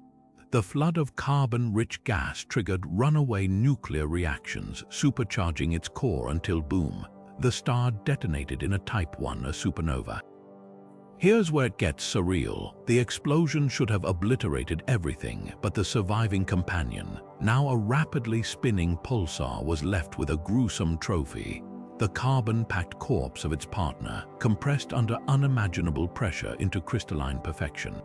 The flood of carbon-rich gas triggered runaway nuclear reactions, supercharging its core until boom, the star detonated in a Type 1, a supernova. Here's where it gets surreal. The explosion should have obliterated everything, but the surviving companion, now a rapidly spinning pulsar, was left with a gruesome trophy: the carbon-packed corpse of its partner, compressed under unimaginable pressure into crystalline perfection.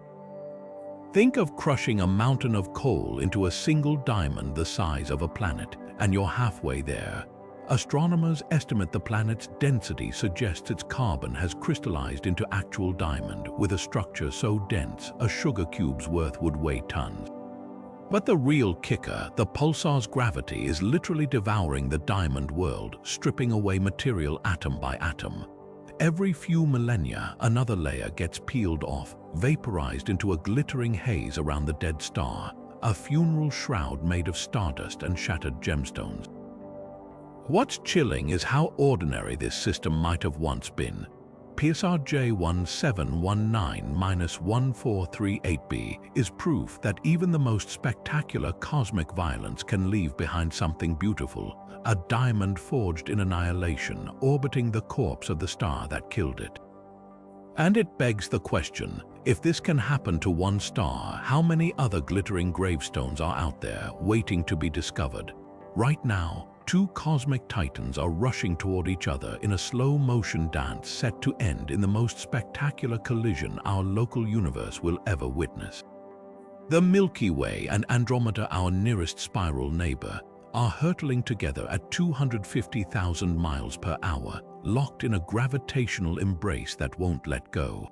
Think of crushing a mountain of coal into a single diamond the size of a planet, and you're halfway there. Astronomers estimate the planet's density suggests its carbon has crystallized into actual diamond, with a structure so dense a sugar cube's worth would weigh tons. But the real kicker, the pulsar's gravity is literally devouring the diamond world, stripping away material atom by atom. Every few millennia, another layer gets peeled off, vaporized into a glittering haze around the dead star, a funeral shroud made of stardust and shattered gemstones. What's chilling is how ordinary this system might have once been. PSR J1719-1438b is proof that even the most spectacular cosmic violence can leave behind something beautiful, a diamond forged in annihilation, orbiting the corpse of the star that killed it. And it begs the question, if this can happen to one star, how many other glittering gravestones are out there waiting to be discovered? Right now, two cosmic titans are rushing toward each other in a slow-motion dance set to end in the most spectacular collision our local universe will ever witness. The Milky Way and Andromeda, our nearest spiral neighbor, are hurtling together at 250,000 miles per hour, locked in a gravitational embrace that won't let go.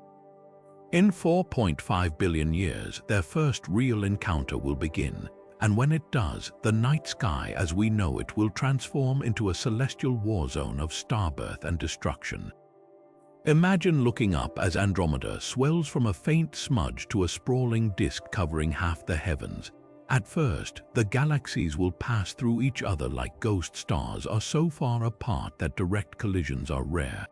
In 4.5 billion years, their first real encounter will begin, and when it does, the night sky as we know it will transform into a celestial war zone of starbirth and destruction. Imagine looking up as Andromeda swells from a faint smudge to a sprawling disk covering half the heavens. At first, the galaxies will pass through each other like ghost stars are so far apart that direct collisions are rare.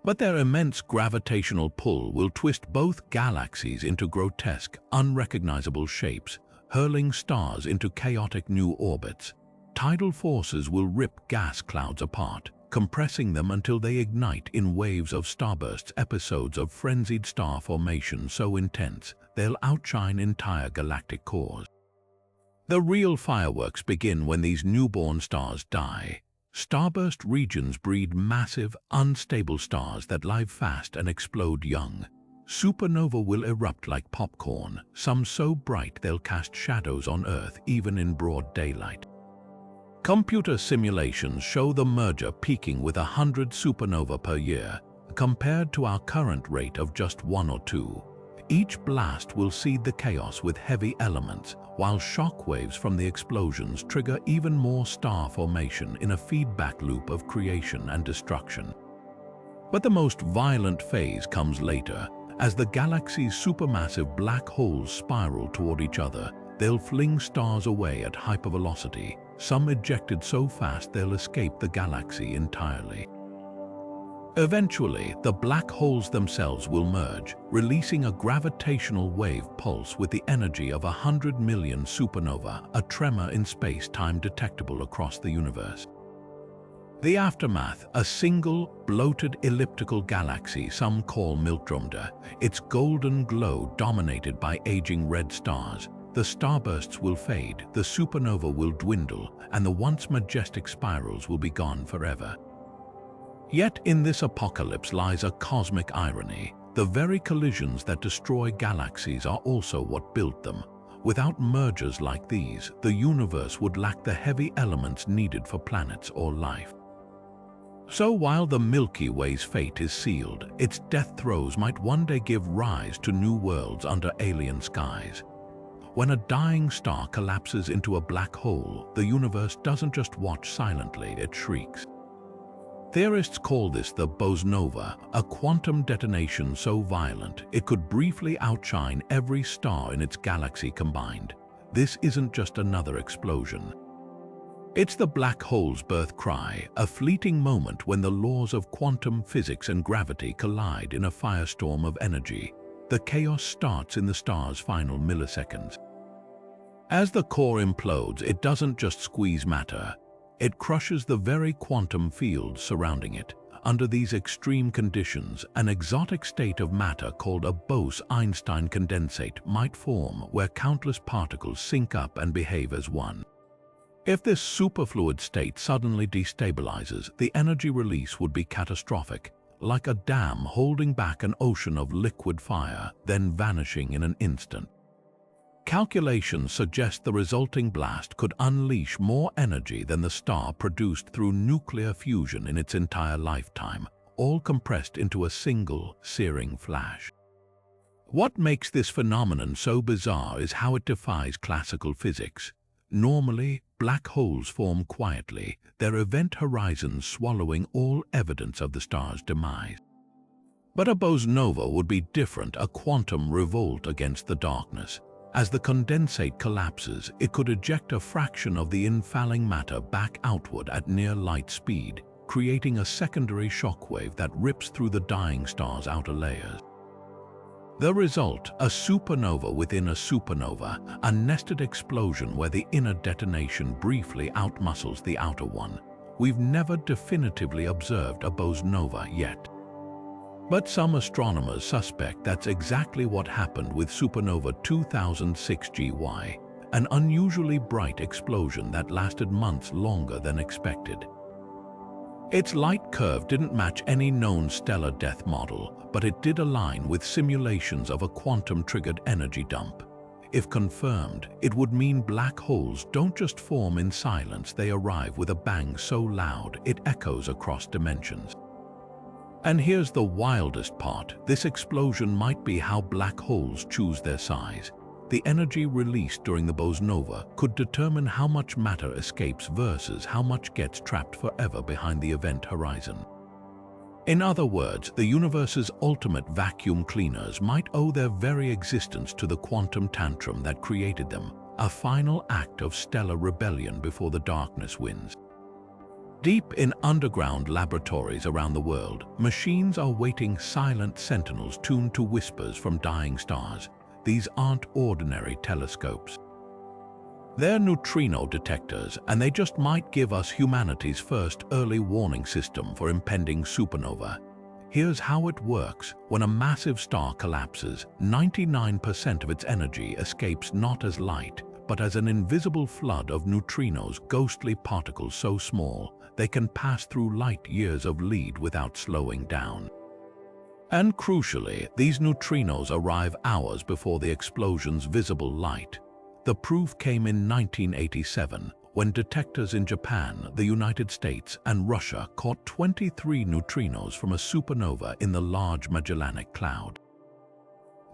But their immense gravitational pull will twist both galaxies into grotesque, unrecognizable shapes, hurling stars into chaotic new orbits. Tidal forces will rip gas clouds apart, compressing them until they ignite in waves of starbursts, episodes of frenzied star formation so intense they'll outshine entire galactic cores. The real fireworks begin when these newborn stars die. Starburst regions breed massive, unstable stars that live fast and explode young. Supernova will erupt like popcorn, some so bright they'll cast shadows on Earth even in broad daylight. Computer simulations show the merger peaking with 100 supernova per year, compared to our current rate of just 1 or 2. Each blast will seed the chaos with heavy elements, while shock waves from the explosions trigger even more star formation in a feedback loop of creation and destruction. But the most violent phase comes later. As the galaxy's supermassive black holes spiral toward each other, they'll fling stars away at hypervelocity, some ejected so fast they'll escape the galaxy entirely. Eventually, the black holes themselves will merge, releasing a gravitational wave pulse with the energy of 100 million supernova, a tremor in space-time detectable across the universe. The aftermath, a single, bloated elliptical galaxy some call Milky, its golden glow dominated by aging red stars. The starbursts will fade, the supernova will dwindle, and the once majestic spirals will be gone forever. Yet in this apocalypse lies a cosmic irony. The very collisions that destroy galaxies are also what built them. Without mergers like these, the universe would lack the heavy elements needed for planets or life. So while the Milky Way's fate is sealed, its death throes might one day give rise to new worlds under alien skies. When a dying star collapses into a black hole, the universe doesn't just watch silently, it shrieks. Theorists call this the boson-nova, a quantum detonation so violent it could briefly outshine every star in its galaxy combined. This isn't just another explosion. It's the black hole's birth cry, a fleeting moment when the laws of quantum physics and gravity collide in a firestorm of energy. The chaos starts in the star's final milliseconds. As the core implodes, it doesn't just squeeze matter. It crushes the very quantum fields surrounding it. Under these extreme conditions, an exotic state of matter called a Bose-Einstein condensate might form, where countless particles sync up and behave as one. If this superfluid state suddenly destabilizes, the energy release would be catastrophic, like a dam holding back an ocean of liquid fire, then vanishing in an instant. Calculations suggest the resulting blast could unleash more energy than the star produced through nuclear fusion in its entire lifetime, all compressed into a single, searing flash. What makes this phenomenon so bizarre is how it defies classical physics. Normally, black holes form quietly, their event horizons swallowing all evidence of the star's demise. But a boson-nova would be different, a quantum revolt against the darkness. As the condensate collapses, it could eject a fraction of the infalling matter back outward at near light speed, creating a secondary shockwave that rips through the dying star's outer layers. The result, a supernova within a supernova, a nested explosion where the inner detonation briefly outmuscles the outer one. We've never definitively observed a boson-nova yet. But some astronomers suspect that's exactly what happened with supernova 2006 GY, an unusually bright explosion that lasted months longer than expected. Its light curve didn't match any known stellar death model, but it did align with simulations of a quantum-triggered energy dump. If confirmed, it would mean black holes don't just form in silence, they arrive with a bang so loud it echoes across dimensions. And here's the wildest part, this explosion might be how black holes choose their size. The energy released during the boson-nova could determine how much matter escapes versus how much gets trapped forever behind the event horizon. In other words, the universe's ultimate vacuum cleaners might owe their very existence to the quantum tantrum that created them, a final act of stellar rebellion before the darkness wins. Deep in underground laboratories around the world, machines are waiting, silent sentinels tuned to whispers from dying stars. These aren't ordinary telescopes. They're neutrino detectors, and they just might give us humanity's first early warning system for impending supernova. Here's how it works. When a massive star collapses, 99% of its energy escapes not as light, but as an invisible flood of neutrinos, ghostly particles so small they can pass through light years of lead without slowing down. And crucially, these neutrinos arrive hours before the explosion's visible light. The proof came in 1987, when detectors in Japan, the United States, and Russia caught 23 neutrinos from a supernova in the Large Magellanic Cloud.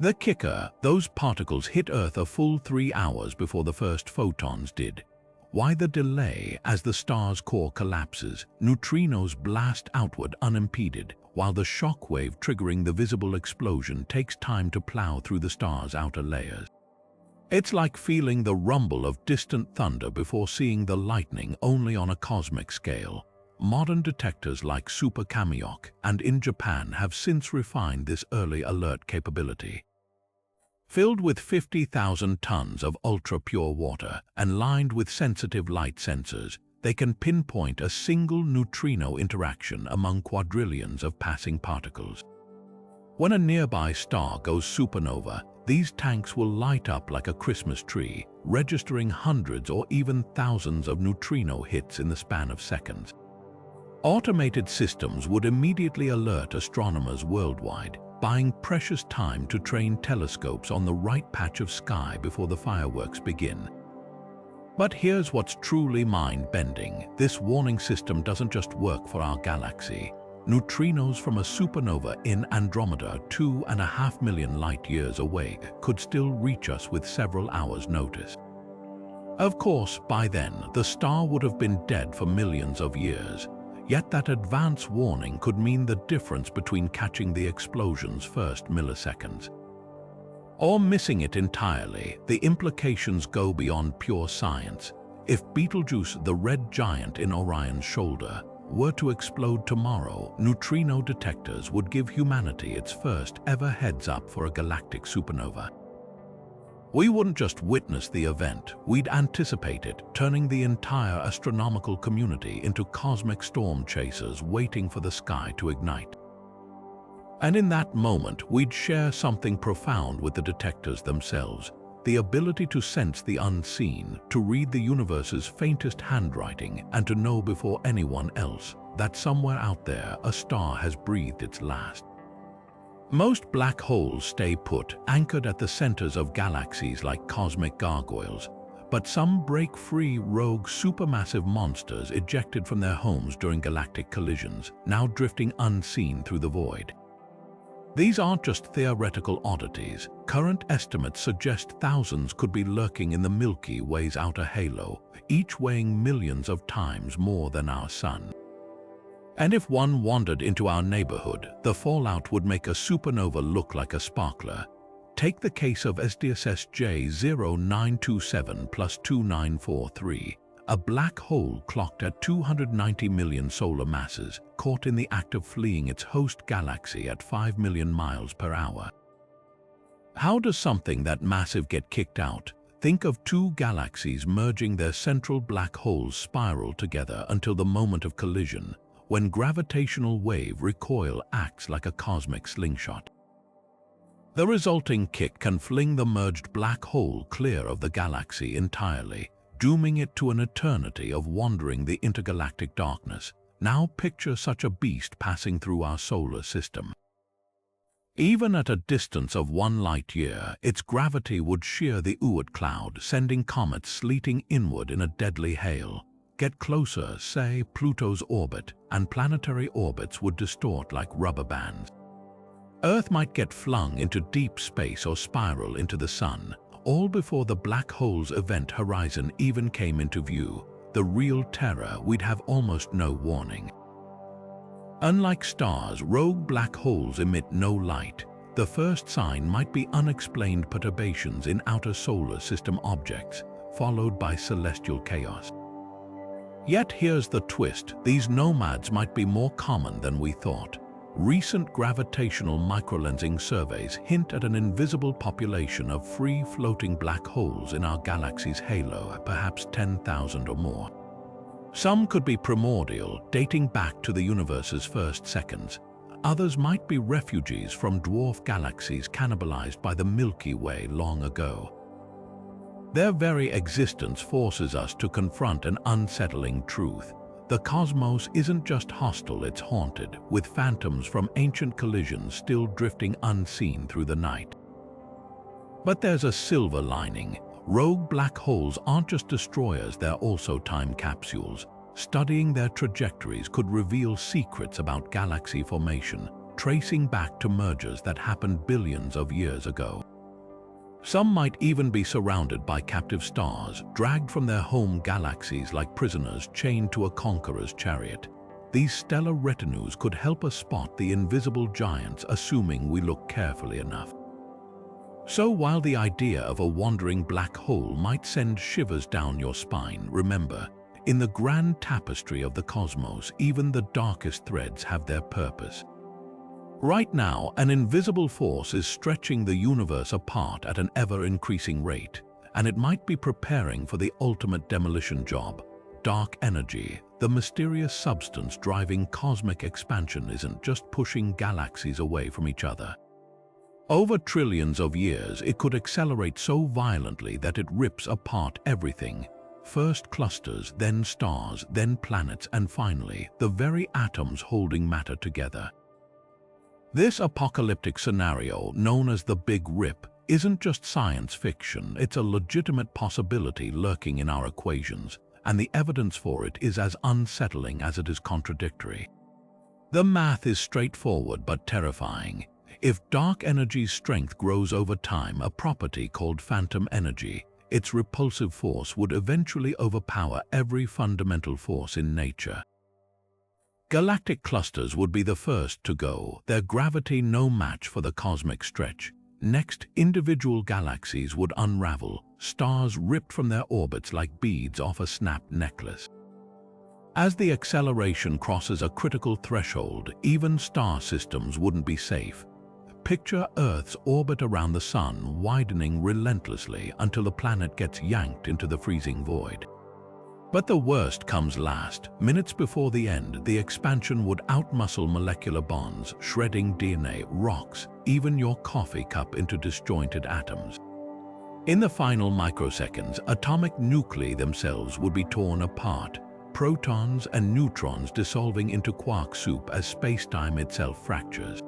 The kicker, those particles hit Earth a full 3 hours before the first photons did. Why the delay? As the star's core collapses, neutrinos blast outward unimpeded, while the shock wave triggering the visible explosion takes time to plow through the star's outer layers. It's like feeling the rumble of distant thunder before seeing the lightning, only on a cosmic scale. Modern detectors like supercluster and in Japan have since refined this early alert capability. Filled with 50,000 tons of ultra-pure water and lined with sensitive light sensors, they can pinpoint a single neutrino interaction among quadrillions of passing particles. When a nearby star goes supernova, these tanks will light up like a Christmas tree, registering hundreds or even thousands of neutrino hits in the span of seconds. Automated systems would immediately alert astronomers worldwide, buying precious time to train telescopes on the right patch of sky before the fireworks begin. But here's what's truly mind-bending. This warning system doesn't just work for our galaxy. Neutrinos from a supernova in Andromeda, 2.5 million light-years away, could still reach us with several hours' notice. Of course, by then, the star would have been dead for millions of years. Yet that advance warning could mean the difference between catching the explosion's first milliseconds or missing it entirely. The implications go beyond pure science. If Betelgeuse, the red giant in Orion's shoulder, were to explode tomorrow, neutrino detectors would give humanity its first ever heads-up for a galactic supernova. We wouldn't just witness the event, we'd anticipate it, turning the entire astronomical community into cosmic storm chasers waiting for the sky to ignite. And in that moment, we'd share something profound with the detectors themselves: the ability to sense the unseen, to read the universe's faintest handwriting, and to know before anyone else that somewhere out there a star has breathed its last. Most black holes stay put, anchored at the centers of galaxies like cosmic gargoyles, but some break free, rogue supermassive monsters ejected from their homes during galactic collisions, now drifting unseen through the void. These aren't just theoretical oddities. Current estimates suggest thousands could be lurking in the Milky Way's outer halo, each weighing millions of times more than our Sun. And if one wandered into our neighborhood, the fallout would make a supernova look like a sparkler. Take the case of SDSS J0927+2943, a black hole clocked at 290 million solar masses, caught in the act of fleeing its host galaxy at 5 million miles per hour. How does something that massive get kicked out? Think of two galaxies merging. Their central black holes spiral together until the moment of collision, when gravitational wave recoil acts like a cosmic slingshot. The resulting kick can fling the merged black hole clear of the galaxy entirely, dooming it to an eternity of wandering the intergalactic darkness. Now picture such a beast passing through our solar system. Even at a distance of 1 light-year, its gravity would shear the Oort cloud, sending comets sleeting inward in a deadly hail. Get closer, say Pluto's orbit, and planetary orbits would distort like rubber bands. Earth might get flung into deep space or spiral into the Sun, all before the black hole's event horizon even came into view. The real terror: we'd have almost no warning. Unlike stars, rogue black holes emit no light. The first sign might be unexplained perturbations in outer solar system objects, followed by celestial chaos. Yet here's the twist: these nomads might be more common than we thought. Recent gravitational microlensing surveys hint at an invisible population of free-floating black holes in our galaxy's halo, perhaps 10,000 or more. Some could be primordial, dating back to the universe's first seconds. Others might be refugees from dwarf galaxies cannibalized by the Milky Way long ago. Their very existence forces us to confront an unsettling truth. The cosmos isn't just hostile, it's haunted, with phantoms from ancient collisions still drifting unseen through the night. But there's a silver lining. Rogue black holes aren't just destroyers, they're also time capsules. Studying their trajectories could reveal secrets about galaxy formation, tracing back to mergers that happened billions of years ago. Some might even be surrounded by captive stars, dragged from their home galaxies like prisoners chained to a conqueror's chariot. These stellar retinues could help us spot the invisible giants, assuming we look carefully enough. So while the idea of a wandering black hole might send shivers down your spine, remember, in the grand tapestry of the cosmos, even the darkest threads have their purpose. Right now, an invisible force is stretching the universe apart at an ever-increasing rate, and it might be preparing for the ultimate demolition job. Dark energy, the mysterious substance driving cosmic expansion, isn't just pushing galaxies away from each other. Over trillions of years, it could accelerate so violently that it rips apart everything. First clusters, then stars, then planets, and finally, the very atoms holding matter together. This apocalyptic scenario, known as the Big Rip, isn't just science fiction, it's a legitimate possibility lurking in our equations, and the evidence for it is as unsettling as it is contradictory. The math is straightforward but terrifying. If dark energy's strength grows over time, a property called phantom energy, its repulsive force would eventually overpower every fundamental force in nature. Galactic clusters would be the first to go, their gravity no match for the cosmic stretch. Next, individual galaxies would unravel, stars ripped from their orbits like beads off a snapped necklace. As the acceleration crosses a critical threshold, even star systems wouldn't be safe. Picture Earth's orbit around the Sun widening relentlessly until the planet gets yanked into the freezing void. But the worst comes last. Minutes before the end, the expansion would outmuscle molecular bonds, shredding DNA, rocks, even your coffee cup into disjointed atoms. In the final microseconds, atomic nuclei themselves would be torn apart, protons and neutrons dissolving into quark soup as space-time itself fractures.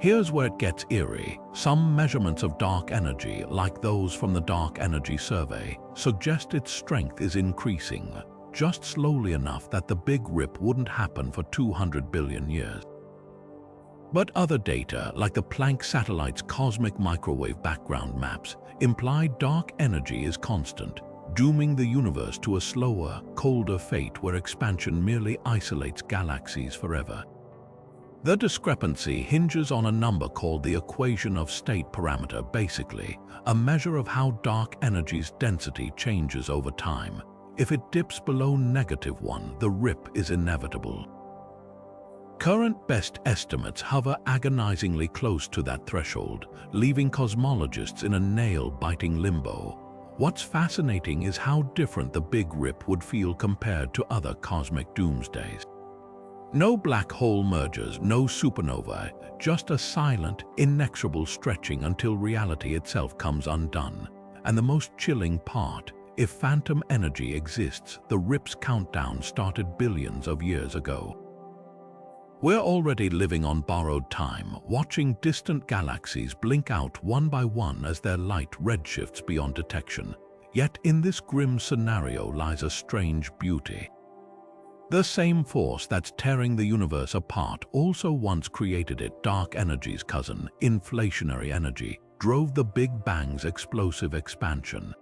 Here's where it gets eerie. Some measurements of dark energy, like those from the Dark Energy Survey, suggest its strength is increasing, just slowly enough that the Big Rip wouldn't happen for 200 billion years. But other data, like the Planck satellite's cosmic microwave background maps, imply dark energy is constant, dooming the universe to a slower, colder fate where expansion merely isolates galaxies forever. The discrepancy hinges on a number called the equation of state parameter, basically a measure of how dark energy's density changes over time. If it dips below -1, the rip is inevitable. Current best estimates hover agonizingly close to that threshold, leaving cosmologists in a nail-biting limbo. What's fascinating is how different the Big Rip would feel compared to other cosmic doomsdays. No black hole mergers, no supernova, just a silent, inexorable stretching until reality itself comes undone. And the most chilling part, if phantom energy exists, the Rip's countdown started billions of years ago. We're already living on borrowed time, watching distant galaxies blink out one by one as their light redshifts beyond detection. Yet in this grim scenario lies a strange beauty. The same force that's tearing the universe apart also once created it. Dark energy's cousin, inflationary energy, drove the Big Bang's explosive expansion.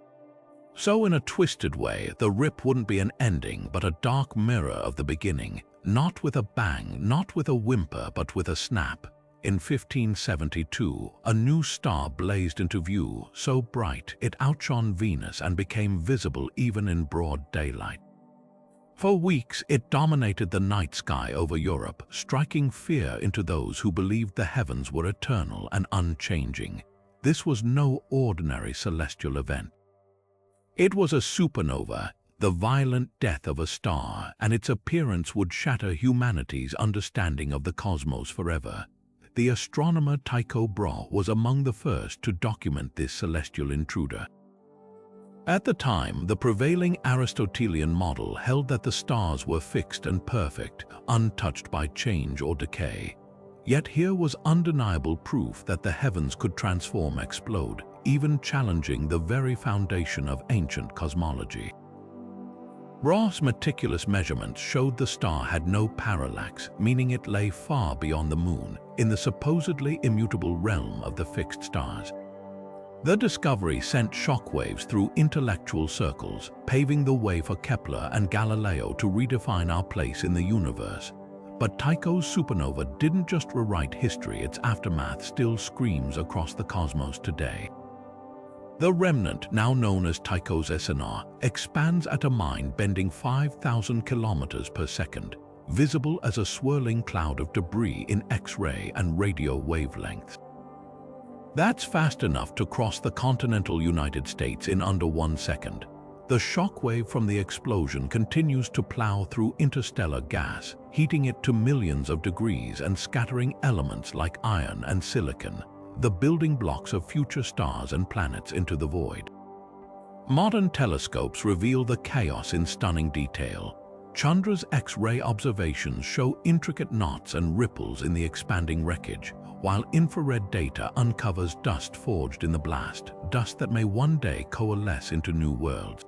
So in a twisted way, the Rip wouldn't be an ending, but a dark mirror of the beginning, not with a bang, not with a whimper, but with a snap. In 1572, a new star blazed into view, so bright it outshone Venus and became visible even in broad daylight. For weeks, it dominated the night sky over Europe, striking fear into those who believed the heavens were eternal and unchanging. This was no ordinary celestial event. It was a supernova, the violent death of a star, and its appearance would shatter humanity's understanding of the cosmos forever. The astronomer Tycho Brahe was among the first to document this celestial intruder. At the time, the prevailing Aristotelian model held that the stars were fixed and perfect, untouched by change or decay. Yet here was undeniable proof that the heavens could transform, explode, even challenging the very foundation of ancient cosmology. Ross's meticulous measurements showed the star had no parallax, meaning it lay far beyond the Moon, in the supposedly immutable realm of the fixed stars. The discovery sent shockwaves through intellectual circles, paving the way for Kepler and Galileo to redefine our place in the universe. But Tycho's supernova didn't just rewrite history, its aftermath still screams across the cosmos today. The remnant, now known as Tycho's SNR, expands at a mind-bending 5,000 kilometers per second, visible as a swirling cloud of debris in X-ray and radio wavelengths. That's fast enough to cross the continental United States in under 1 second. The shockwave from the explosion continues to plow through interstellar gas, heating it to millions of degrees and scattering elements like iron and silicon, the building blocks of future stars and planets, into the void. Modern telescopes reveal the chaos in stunning detail. Chandra's X-ray observations show intricate knots and ripples in the expanding wreckage, while infrared data uncovers dust forged in the blast, dust that may one day coalesce into new worlds.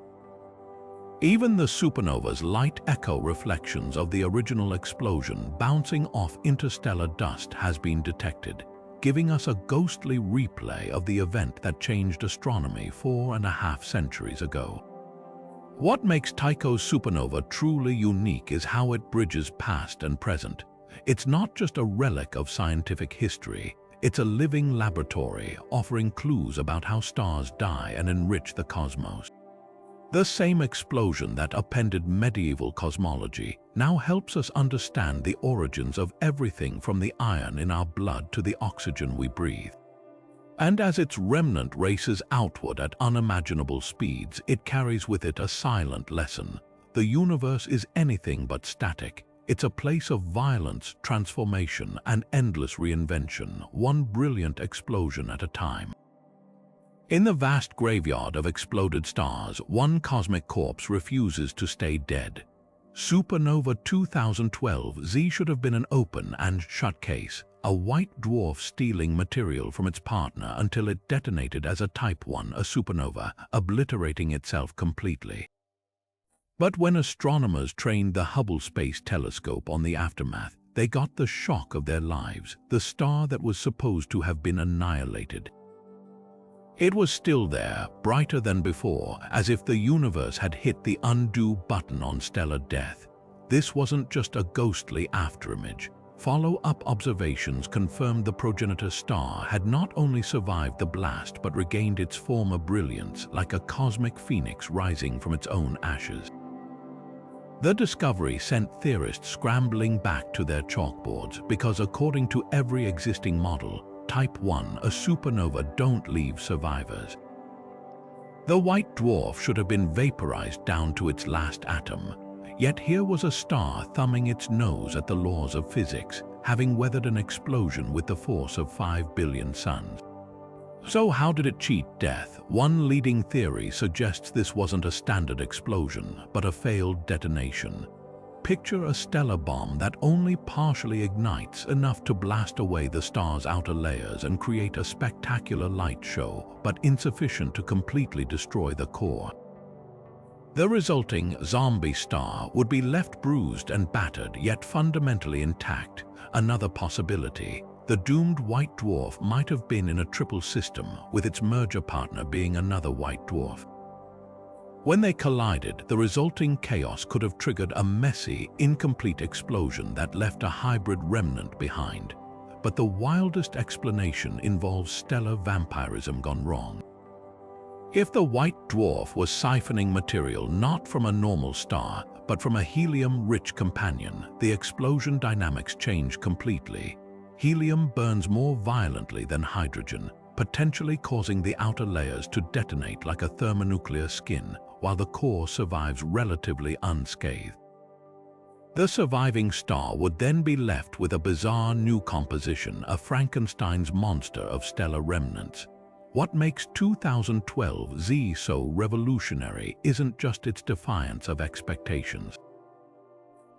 Even the supernova's light echo reflections of the original explosion bouncing off interstellar dust has been detected, giving us a ghostly replay of the event that changed astronomy 4.5 centuries ago. What makes Tycho's supernova truly unique is how it bridges past and present. It's not just a relic of scientific history, it's a living laboratory offering clues about how stars die and enrich the cosmos. The same explosion that upended medieval cosmology now helps us understand the origins of everything from the iron in our blood to the oxygen we breathe. And as its remnant races outward at unimaginable speeds, it carries with it a silent lesson. The universe is anything but static. It's a place of violence, transformation, and endless reinvention, one brilliant explosion at a time. In the vast graveyard of exploded stars, one cosmic corpse refuses to stay dead. Supernova 2012 Z should have been an open and shut case, a white dwarf stealing material from its partner until it detonated as a Type 1, a supernova, obliterating itself completely. But when astronomers trained the Hubble Space Telescope on the aftermath, they got the shock of their lives. The star that was supposed to have been annihilated. It was still there, brighter than before, as if the universe had hit the undo button on stellar death. This wasn't just a ghostly afterimage. Follow-up observations confirmed the progenitor star had not only survived the blast but regained its former brilliance, like a cosmic phoenix rising from its own ashes. The discovery sent theorists scrambling back to their chalkboards because, according to every existing model, Type 1, a supernova, don't leave survivors. The white dwarf should have been vaporized down to its last atom. Yet here was a star thumbing its nose at the laws of physics, having weathered an explosion with the force of 5 billion suns. So how did it cheat death? One leading theory suggests this wasn't a standard explosion, but a failed detonation. Picture a stellar bomb that only partially ignites enough to blast away the star's outer layers and create a spectacular light show, but insufficient to completely destroy the core. The resulting zombie star would be left bruised and battered, yet fundamentally intact. Another possibility: the doomed white dwarf might have been in a triple system, with its merger partner being another white dwarf. When they collided, the resulting chaos could have triggered a messy, incomplete explosion that left a hybrid remnant behind. But the wildest explanation involves stellar vampirism gone wrong. If the white dwarf was siphoning material not from a normal star, but from a helium-rich companion, the explosion dynamics change completely. Helium burns more violently than hydrogen, potentially causing the outer layers to detonate like a thermonuclear skin, while the core survives relatively unscathed. The surviving star would then be left with a bizarre new composition, a Frankenstein's monster of stellar remnants. What makes 2012 Z so revolutionary isn't just its defiance of expectations.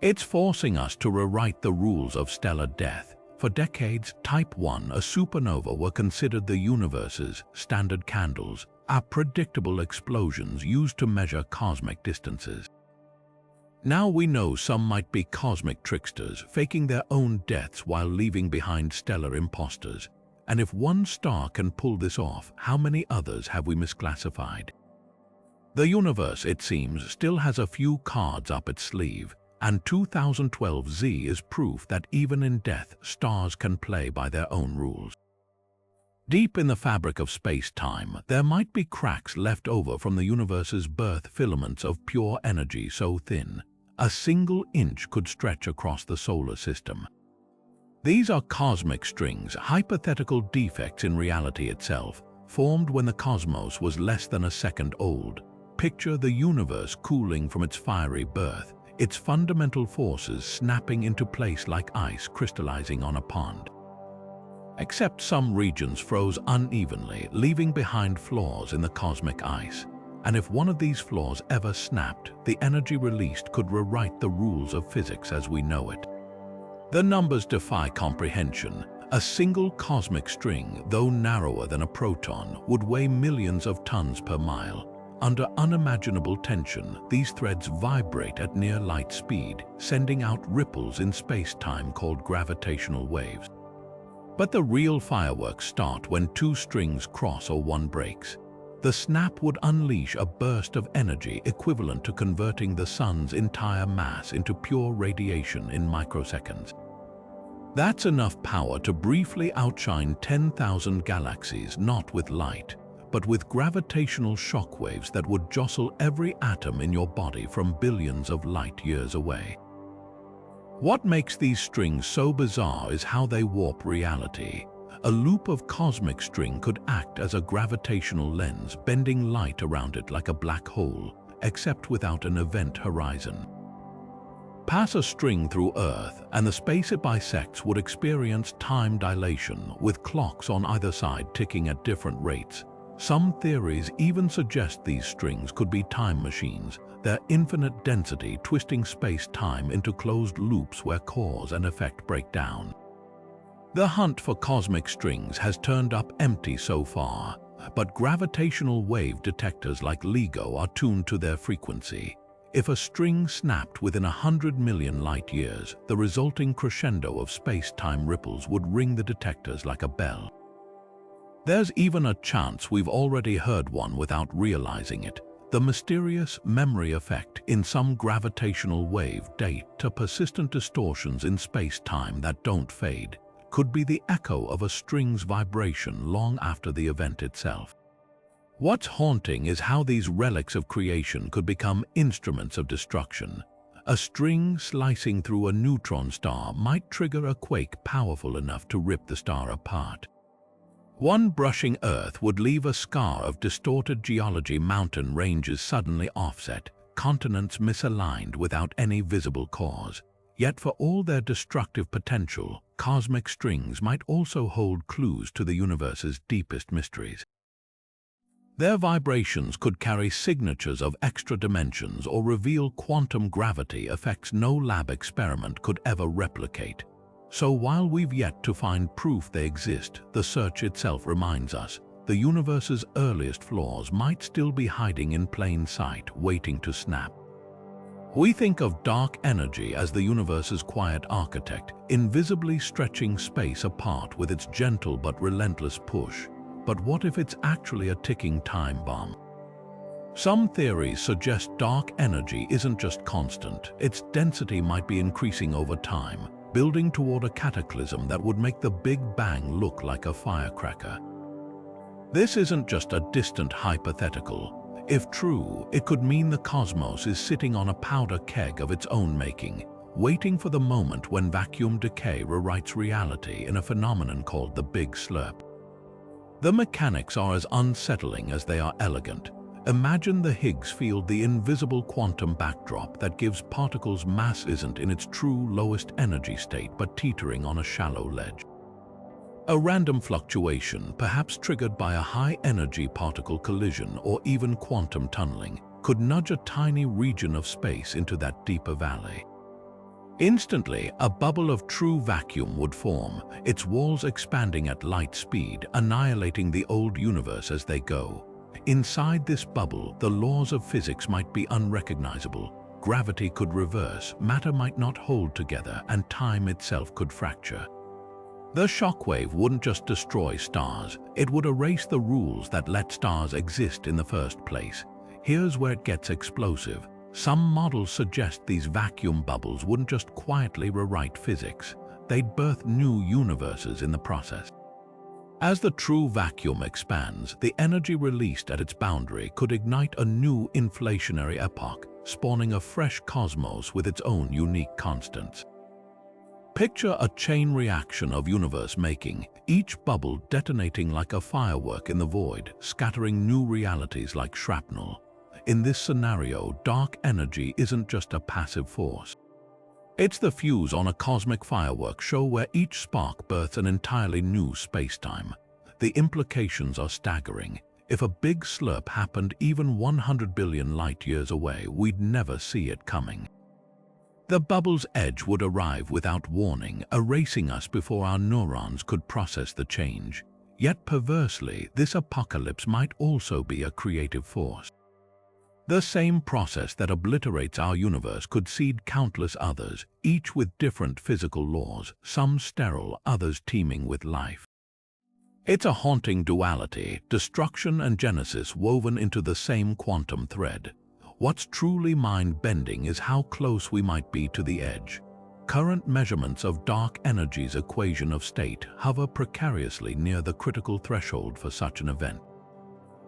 It's forcing us to rewrite the rules of stellar death. For decades, Type 1, a supernova, were considered the universe's standard candles, are predictable explosions used to measure cosmic distances. Now we know some might be cosmic tricksters, faking their own deaths while leaving behind stellar imposters. And if one star can pull this off, how many others have we misclassified? The universe, it seems, still has a few cards up its sleeve, and 2012Z is proof that even in death, stars can play by their own rules. Deep in the fabric of space-time, there might be cracks left over from the universe's birth, filaments of pure energy so thin, a single inch could stretch across the solar system. These are cosmic strings, hypothetical defects in reality itself, formed when the cosmos was less than a second old. Picture the universe cooling from its fiery birth, its fundamental forces snapping into place like ice crystallizing on a pond. Except some regions froze unevenly, leaving behind flaws in the cosmic ice. And if one of these flaws ever snapped, the energy released could rewrite the rules of physics as we know it. The numbers defy comprehension. A single cosmic string, though narrower than a proton, would weigh millions of tons per mile. Under unimaginable tension, these threads vibrate at near light speed, sending out ripples in space-time called gravitational waves. But the real fireworks start when two strings cross or one breaks. The snap would unleash a burst of energy equivalent to converting the sun's entire mass into pure radiation in microseconds. That's enough power to briefly outshine 10,000 galaxies, not with light, but with gravitational shockwaves that would jostle every atom in your body from billions of light years away. What makes these strings so bizarre is how they warp reality. A loop of cosmic string could act as a gravitational lens, bending light around it like a black hole, except without an event horizon. Pass a string through Earth, and the space it bisects would experience time dilation, with clocks on either side ticking at different rates. Some theories even suggest these strings could be time machines, their infinite density twisting space-time into closed loops where cause and effect break down. The hunt for cosmic strings has turned up empty so far, but gravitational wave detectors like LIGO are tuned to their frequency. If a string snapped within 100 million light years, the resulting crescendo of space-time ripples would ring the detectors like a bell. There's even a chance we've already heard one without realizing it. The mysterious memory effect in some gravitational wave date to persistent distortions in space-time that don't fade, could be the echo of a string's vibration long after the event itself. What's haunting is how these relics of creation could become instruments of destruction. A string slicing through a neutron star might trigger a quake powerful enough to rip the star apart. One brushing Earth would leave a scar of distorted geology, mountain ranges suddenly offset, continents misaligned without any visible cause. Yet for all their destructive potential, cosmic strings might also hold clues to the universe's deepest mysteries. Their vibrations could carry signatures of extra dimensions or reveal quantum gravity effects no lab experiment could ever replicate. So while we've yet to find proof they exist, the search itself reminds us the universe's earliest flaws might still be hiding in plain sight, waiting to snap. We think of dark energy as the universe's quiet architect, invisibly stretching space apart with its gentle but relentless push. But what if it's actually a ticking time bomb? Some theories suggest dark energy isn't just constant, its density might be increasing over time, building toward a cataclysm that would make the Big Bang look like a firecracker. This isn't just a distant hypothetical. If true, it could mean the cosmos is sitting on a powder keg of its own making, waiting for the moment when vacuum decay rewrites reality in a phenomenon called the Big Slurp. The mechanics are as unsettling as they are elegant. Imagine the Higgs field, the invisible quantum backdrop that gives particles mass isn't in its true lowest energy state but teetering on a shallow ledge. A random fluctuation, perhaps triggered by a high-energy particle collision or even quantum tunneling, could nudge a tiny region of space into that deeper valley. Instantly, a bubble of true vacuum would form, its walls expanding at light speed, annihilating the old universe as they go. Inside this bubble, the laws of physics might be unrecognizable, gravity could reverse, matter might not hold together, and time itself could fracture. The shockwave wouldn't just destroy stars, it would erase the rules that let stars exist in the first place. Here's where it gets explosive. Some models suggest these vacuum bubbles wouldn't just quietly rewrite physics, they'd birth new universes in the process. As the true vacuum expands, the energy released at its boundary could ignite a new inflationary epoch, spawning a fresh cosmos with its own unique constants. Picture a chain reaction of universe making, each bubble detonating like a firework in the void, scattering new realities like shrapnel. In this scenario, dark energy isn't just a passive force. It's the fuse on a cosmic fireworks show where each spark births an entirely new space-time. The implications are staggering. If a big slurp happened even 100 billion light-years away, we'd never see it coming. The bubble's edge would arrive without warning, erasing us before our neurons could process the change. Yet perversely, this apocalypse might also be a creative force. The same process that obliterates our universe could seed countless others, each with different physical laws, some sterile, others teeming with life. It's a haunting duality, destruction and genesis woven into the same quantum thread. What's truly mind-bending is how close we might be to the edge. Current measurements of dark energy's equation of state hover precariously near the critical threshold for such an event.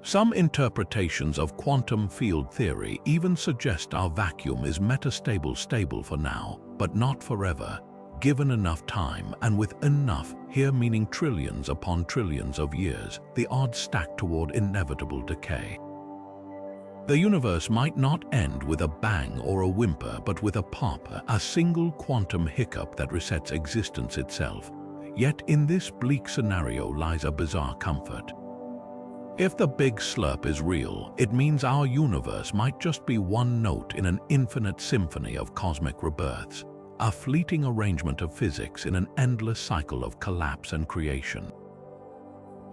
Some interpretations of quantum field theory even suggest our vacuum is metastable for now, but not forever. Given enough time, and with enough, here meaning trillions upon trillions of years, the odds stack toward inevitable decay. The universe might not end with a bang or a whimper, but with a pop, a single quantum hiccup that resets existence itself. Yet in this bleak scenario lies a bizarre comfort. If the big slurp is real, it means our universe might just be one note in an infinite symphony of cosmic rebirths, a fleeting arrangement of physics in an endless cycle of collapse and creation.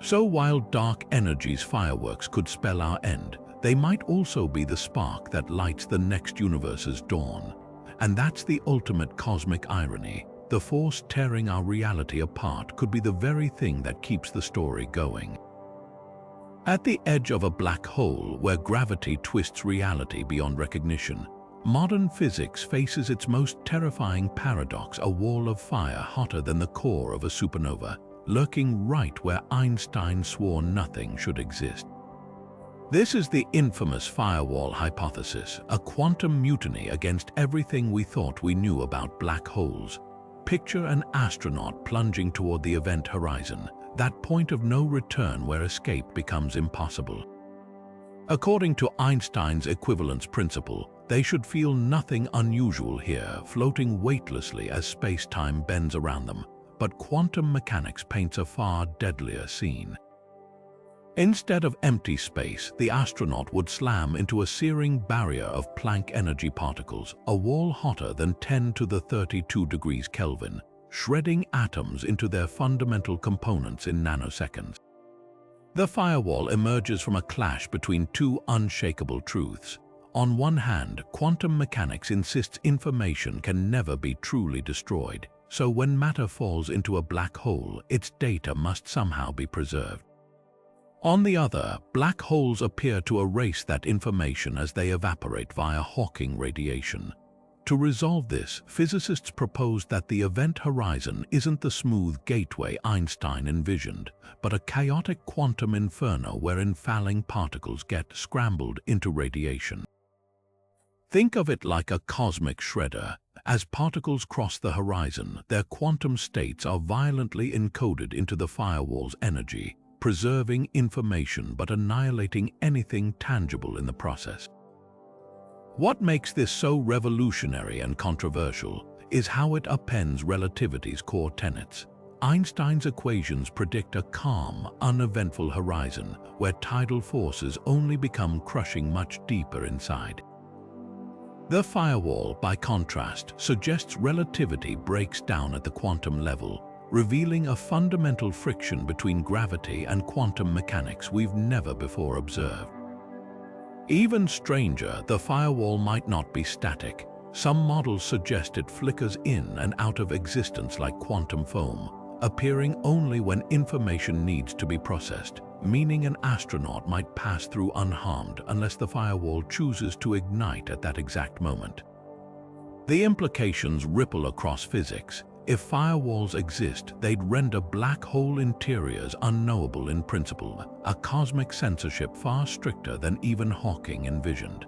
So while dark energy's fireworks could spell our end, they might also be the spark that lights the next universe's dawn. And that's the ultimate cosmic irony. The force tearing our reality apart could be the very thing that keeps the story going. At the edge of a black hole where gravity twists reality beyond recognition, modern physics faces its most terrifying paradox, a wall of fire hotter than the core of a supernova, lurking right where Einstein swore nothing should exist. This is the infamous firewall hypothesis, a quantum mutiny against everything we thought we knew about black holes. Picture an astronaut plunging toward the event horizon, that point of no return where escape becomes impossible. According to Einstein's equivalence principle, they should feel nothing unusual here, floating weightlessly as space-time bends around them, but quantum mechanics paints a far deadlier scene. Instead of empty space, the astronaut would slam into a searing barrier of Planck energy particles, a wall hotter than 10 to the 32 degrees Kelvin, shredding atoms into their fundamental components in nanoseconds. The firewall emerges from a clash between two unshakable truths. On one hand, quantum mechanics insists information can never be truly destroyed, so when matter falls into a black hole, its data must somehow be preserved. On the other, black holes appear to erase that information as they evaporate via Hawking radiation. To resolve this, physicists propose that the event horizon isn't the smooth gateway Einstein envisioned, but a chaotic quantum inferno wherein falling particles get scrambled into radiation. Think of it like a cosmic shredder. As particles cross the horizon, their quantum states are violently encoded into the firewall's energy, preserving information but annihilating anything tangible in the process. What makes this so revolutionary and controversial is how it upends relativity's core tenets. Einstein's equations predict a calm, uneventful horizon where tidal forces only become crushing much deeper inside. The firewall, by contrast, suggests relativity breaks down at the quantum level, revealing a fundamental friction between gravity and quantum mechanics we've never before observed. Even stranger, the firewall might not be static. Some models suggest it flickers in and out of existence like quantum foam, appearing only when information needs to be processed, meaning an astronaut might pass through unharmed unless the firewall chooses to ignite at that exact moment. The implications ripple across physics. If firewalls exist, they'd render black hole interiors unknowable in principle, a cosmic censorship far stricter than even Hawking envisioned.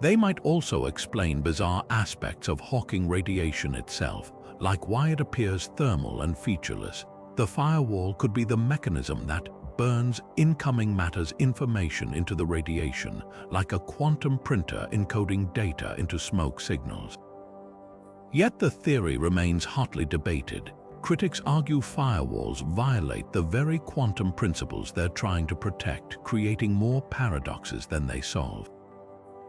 They might also explain bizarre aspects of Hawking radiation itself, like why it appears thermal and featureless. The firewall could be the mechanism that burns incoming matter's information into the radiation, like a quantum printer encoding data into smoke signals. Yet the theory remains hotly debated. Critics argue firewalls violate the very quantum principles they're trying to protect, creating more paradoxes than they solve.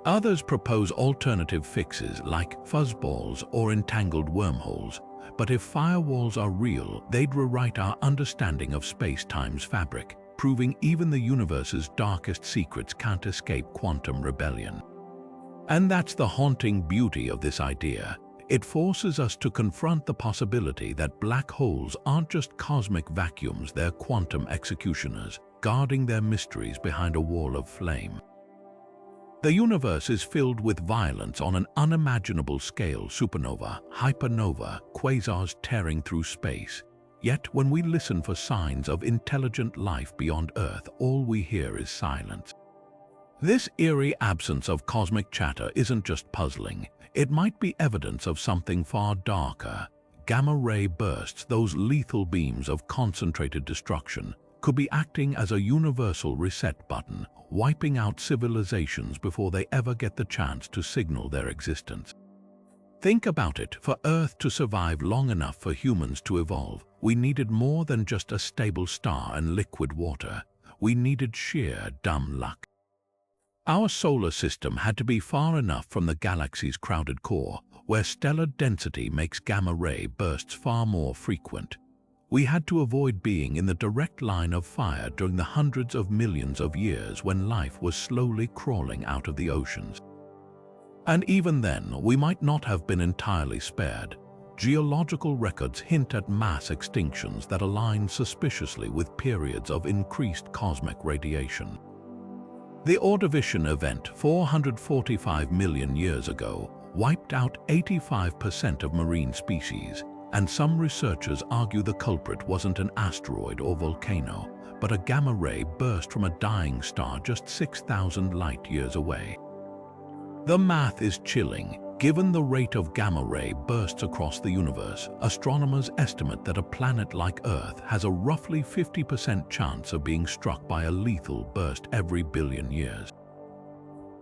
Others propose alternative fixes like fuzzballs or entangled wormholes, but if firewalls are real, they'd rewrite our understanding of space-time's fabric, proving even the universe's darkest secrets can't escape quantum rebellion. And that's the haunting beauty of this idea. It forces us to confront the possibility that black holes aren't just cosmic vacuums, they're quantum executioners, guarding their mysteries behind a wall of flame. The universe is filled with violence on an unimaginable scale: supernova, hypernova, quasars tearing through space. Yet when we listen for signs of intelligent life beyond Earth, all we hear is silence. This eerie absence of cosmic chatter isn't just puzzling. It might be evidence of something far darker. Gamma-ray bursts, those lethal beams of concentrated destruction, could be acting as a universal reset button, wiping out civilizations before they ever get the chance to signal their existence. Think about it. For Earth to survive long enough for humans to evolve, we needed more than just a stable star and liquid water. We needed sheer dumb luck. Our solar system had to be far enough from the galaxy's crowded core, where stellar density makes gamma-ray bursts far more frequent. We had to avoid being in the direct line of fire during the hundreds of millions of years when life was slowly crawling out of the oceans. And even then, we might not have been entirely spared. Geological records hint at mass extinctions that align suspiciously with periods of increased cosmic radiation. The Ordovician event 445 million years ago wiped out 85% of marine species, and some researchers argue the culprit wasn't an asteroid or volcano, but a gamma-ray burst from a dying star just 6,000 light-years away. The math is chilling. Given the rate of gamma-ray bursts across the universe, astronomers estimate that a planet like Earth has a roughly 50% chance of being struck by a lethal burst every billion years.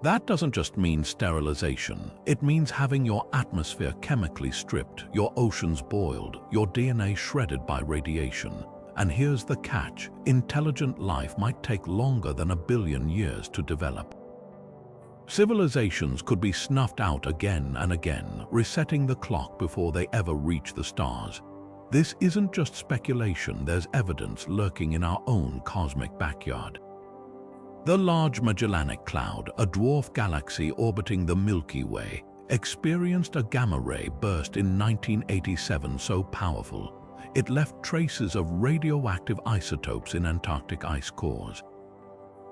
That doesn't just mean sterilization. It means having your atmosphere chemically stripped, your oceans boiled, your DNA shredded by radiation. And here's the catch: intelligent life might take longer than a billion years to develop. Civilizations could be snuffed out again and again, resetting the clock before they ever reach the stars. This isn't just speculation, there's evidence lurking in our own cosmic backyard. The Large Magellanic Cloud, a dwarf galaxy orbiting the Milky Way, experienced a gamma-ray burst in 1987 so powerful, it left traces of radioactive isotopes in Antarctic ice cores.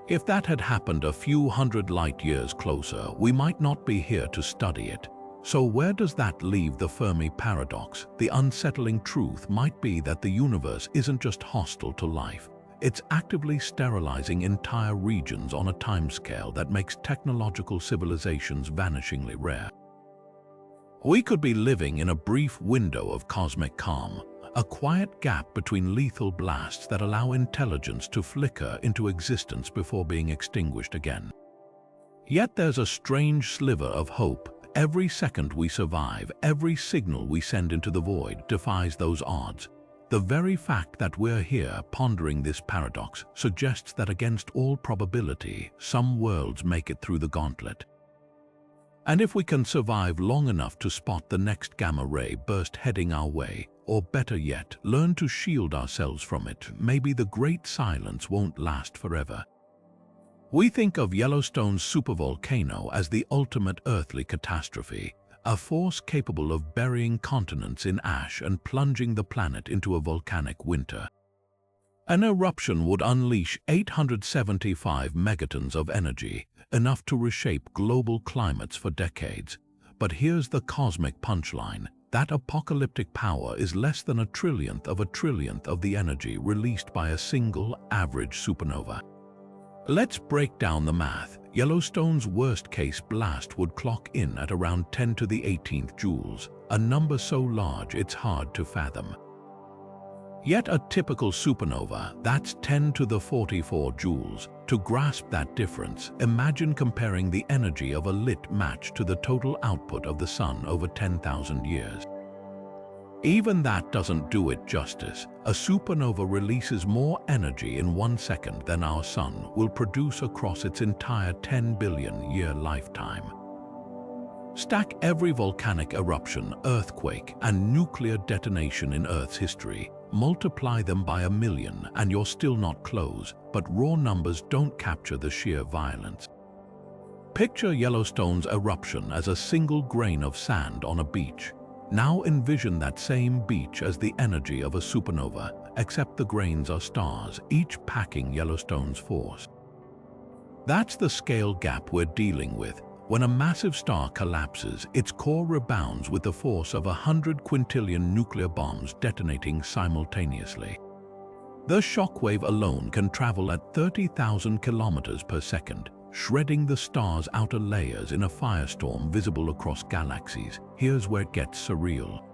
If that had happened a few hundred light-years closer, we might not be here to study it. So where does that leave the Fermi paradox? The unsettling truth might be that the universe isn't just hostile to life. It's actively sterilizing entire regions on a timescale that makes technological civilizations vanishingly rare. We could be living in a brief window of cosmic calm, a quiet gap between lethal blasts that allow intelligence to flicker into existence before being extinguished again. Yet there's a strange sliver of hope. Every second we survive, every signal we send into the void defies those odds. The very fact that we're here pondering this paradox suggests that against all probability, some worlds make it through the gauntlet. And if we can survive long enough to spot the next gamma-ray burst heading our way, or better yet, learn to shield ourselves from it, maybe the great silence won't last forever. We think of Yellowstone's supervolcano as the ultimate earthly catastrophe, a force capable of burying continents in ash and plunging the planet into a volcanic winter. An eruption would unleash 875 megatons of energy, enough to reshape global climates for decades. But here's the cosmic punchline. That apocalyptic power is less than a trillionth of the energy released by a single average supernova. Let's break down the math. Yellowstone's worst-case blast would clock in at around 10 to the 18th joules, a number so large it's hard to fathom. Yet a typical supernova, that's 10 to the 44 joules. To grasp that difference, imagine comparing the energy of a lit match to the total output of the Sun over 10,000 years. Even that doesn't do it justice. A supernova releases more energy in 1 second than our Sun will produce across its entire 10 billion-year lifetime. Stack every volcanic eruption, earthquake, and nuclear detonation in Earth's history. Multiply them by 1 million and you're still not close, but raw numbers don't capture the sheer violence. Picture Yellowstone's eruption as a single grain of sand on a beach. Now envision that same beach as the energy of a supernova, except the grains are stars, each packing Yellowstone's force. That's the scale gap we're dealing with. When a massive star collapses, its core rebounds with the force of 100 quintillion nuclear bombs detonating simultaneously. The shockwave alone can travel at 30,000 kilometers per second, shredding the star's outer layers in a firestorm visible across galaxies. Here's where it gets surreal.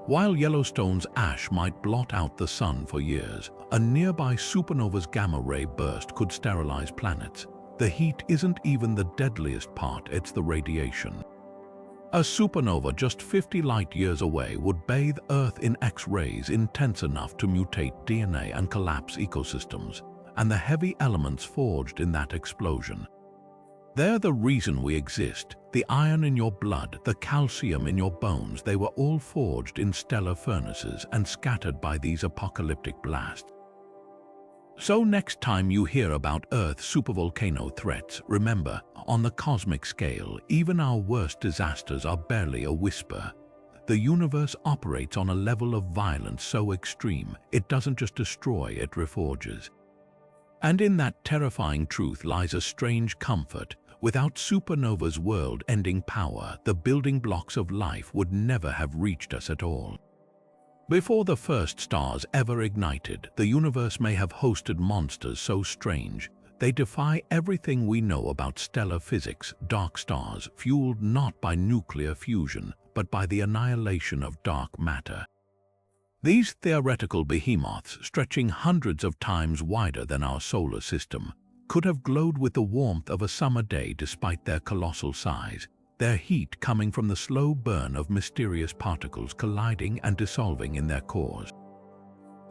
While Yellowstone's ash might blot out the Sun for years, a nearby supernova's gamma-ray burst could sterilize planets. The heat isn't even the deadliest part, it's the radiation. A supernova just 50 light-years away would bathe Earth in X-rays intense enough to mutate DNA and collapse ecosystems, and the heavy elements forged in that explosion. They're the reason we exist. The iron in your blood, the calcium in your bones, they were all forged in stellar furnaces and scattered by these apocalyptic blasts. So next time you hear about Earth's supervolcano threats, remember, on the cosmic scale, even our worst disasters are barely a whisper. The universe operates on a level of violence so extreme, it doesn't just destroy, it reforges. And in that terrifying truth lies a strange comfort. Without supernova's world-ending power, the building blocks of life would never have reached us at all. Before the first stars ever ignited, the universe may have hosted monsters so strange, they defy everything we know about stellar physics, dark stars fueled not by nuclear fusion, but by the annihilation of dark matter. These theoretical behemoths, stretching hundreds of times wider than our solar system, could have glowed with the warmth of a summer day despite their colossal size, their heat coming from the slow burn of mysterious particles colliding and dissolving in their cores.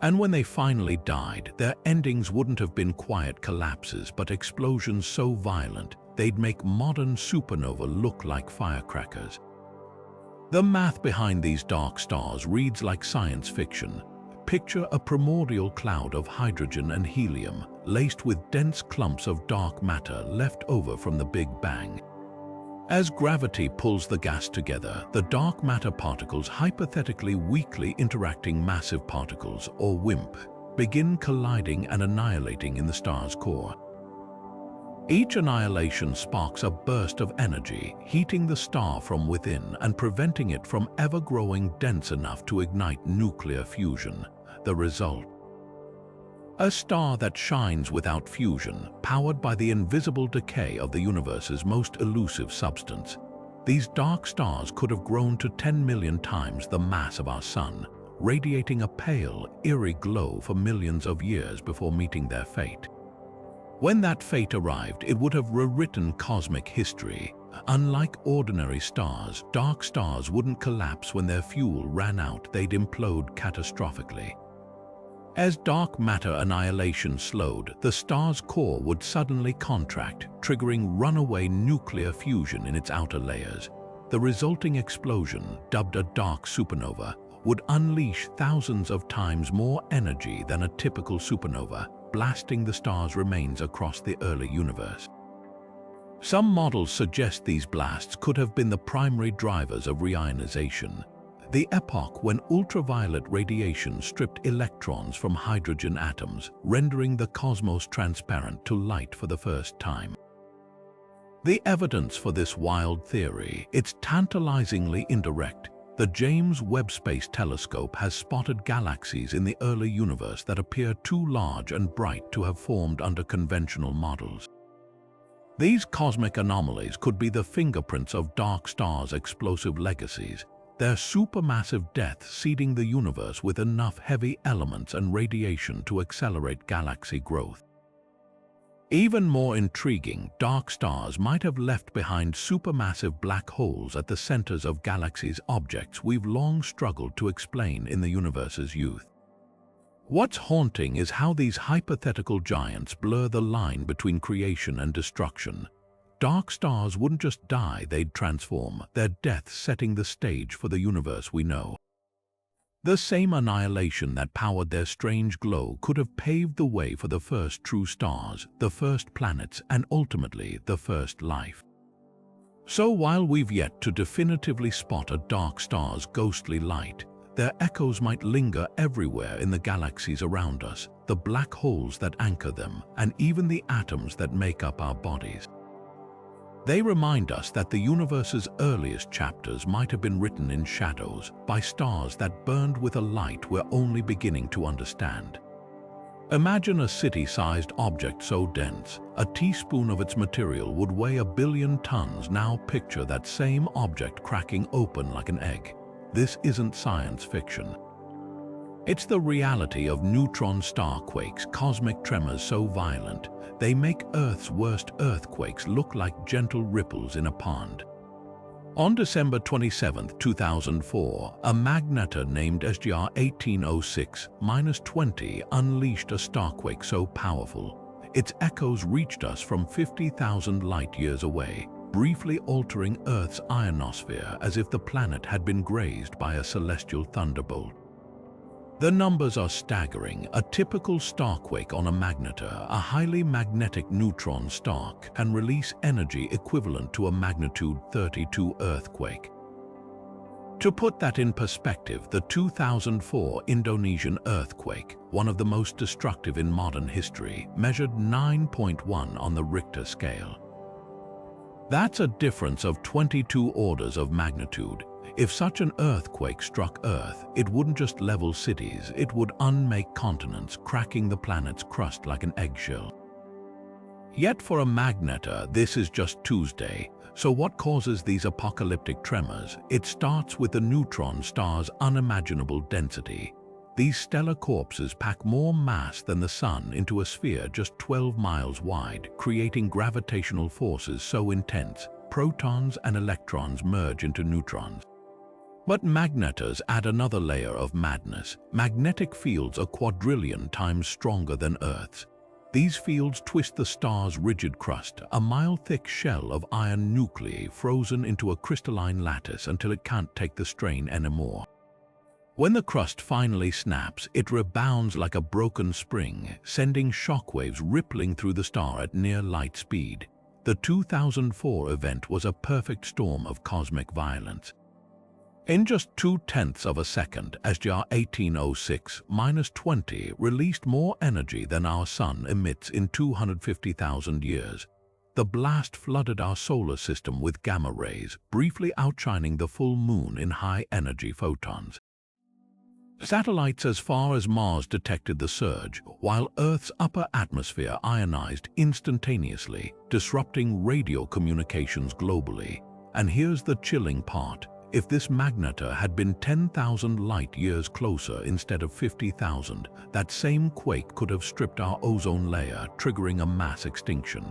And when they finally died, their endings wouldn't have been quiet collapses, but explosions so violent they'd make modern supernova look like firecrackers. The math behind these dark stars reads like science fiction. Picture a primordial cloud of hydrogen and helium, laced with dense clumps of dark matter left over from the Big Bang. As gravity pulls the gas together, the dark matter particles, hypothetically weakly interacting massive particles, or WIMP, begin colliding and annihilating in the star's core. Each annihilation sparks a burst of energy, heating the star from within and preventing it from ever growing dense enough to ignite nuclear fusion. The result: a star that shines without fusion, powered by the invisible decay of the universe's most elusive substance. These dark stars could have grown to 10 million times the mass of our Sun, radiating a pale, eerie glow for millions of years before meeting their fate. When that fate arrived, it would have rewritten cosmic history. Unlike ordinary stars, dark stars wouldn't collapse when their fuel ran out, they'd implode catastrophically. As dark matter annihilation slowed, the star's core would suddenly contract, triggering runaway nuclear fusion in its outer layers. The resulting explosion, dubbed a dark supernova, would unleash thousands of times more energy than a typical supernova, blasting the star's remains across the early universe. Some models suggest these blasts could have been the primary drivers of reionization, the epoch when ultraviolet radiation stripped electrons from hydrogen atoms, rendering the cosmos transparent to light for the first time. The evidence for this wild theory, it's tantalizingly indirect. The James Webb Space Telescope has spotted galaxies in the early universe that appear too large and bright to have formed under conventional models. These cosmic anomalies could be the fingerprints of dark stars' explosive legacies, their supermassive death seeding the universe with enough heavy elements and radiation to accelerate galaxy growth. Even more intriguing, dark stars might have left behind supermassive black holes at the centers of galaxies, objects we've long struggled to explain in the universe's youth. What's haunting is how these hypothetical giants blur the line between creation and destruction. Dark stars wouldn't just die, they'd transform, their death setting the stage for the universe we know. The same annihilation that powered their strange glow could have paved the way for the first true stars, the first planets, and ultimately the first life. So while we've yet to definitively spot a dark star's ghostly light, their echoes might linger everywhere in the galaxies around us, the black holes that anchor them, and even the atoms that make up our bodies. They remind us that the universe's earliest chapters might have been written in shadows by stars that burned with a light we're only beginning to understand. Imagine a city-sized object so dense, a teaspoon of its material would weigh 1 billion tons. Now picture that same object cracking open like an egg. This isn't science fiction. It's the reality of neutron star quakes, cosmic tremors so violent, they make Earth's worst earthquakes look like gentle ripples in a pond. On December 27, 2004, a magnetar named SGR 1806-20 unleashed a starquake so powerful, its echoes reached us from 50,000 light-years away, briefly altering Earth's ionosphere as if the planet had been grazed by a celestial thunderbolt. The numbers are staggering. A typical starquake on a magnetar, a highly magnetic neutron star, can release energy equivalent to a magnitude 32 earthquake. To put that in perspective, the 2004 Indonesian earthquake, one of the most destructive in modern history, measured 9.1 on the Richter scale. That's a difference of 22 orders of magnitude. If such an earthquake struck Earth, it wouldn't just level cities, it would unmake continents, cracking the planet's crust like an eggshell. Yet for a magnetar, this is just Tuesday. So what causes these apocalyptic tremors? It starts with the neutron star's unimaginable density. These stellar corpses pack more mass than the Sun into a sphere just 12 miles wide, creating gravitational forces so intense, protons and electrons merge into neutrons. But magnetars add another layer of madness. Magnetic fields are quadrillion times stronger than Earth's. These fields twist the star's rigid crust, a mile-thick shell of iron nuclei frozen into a crystalline lattice until it can't take the strain anymore. When the crust finally snaps, it rebounds like a broken spring, sending shockwaves rippling through the star at near light speed. The 2004 event was a perfect storm of cosmic violence. In just 0.2 of a second, SGR 1806-20 released more energy than our Sun emits in 250,000 years. The blast flooded our solar system with gamma rays, briefly outshining the full moon in high-energy photons. Satellites as far as Mars detected the surge, while Earth's upper atmosphere ionized instantaneously, disrupting radio communications globally. And here's the chilling part. If this magnetar had been 10,000 light-years closer instead of 50,000, that same quake could have stripped our ozone layer, triggering a mass extinction.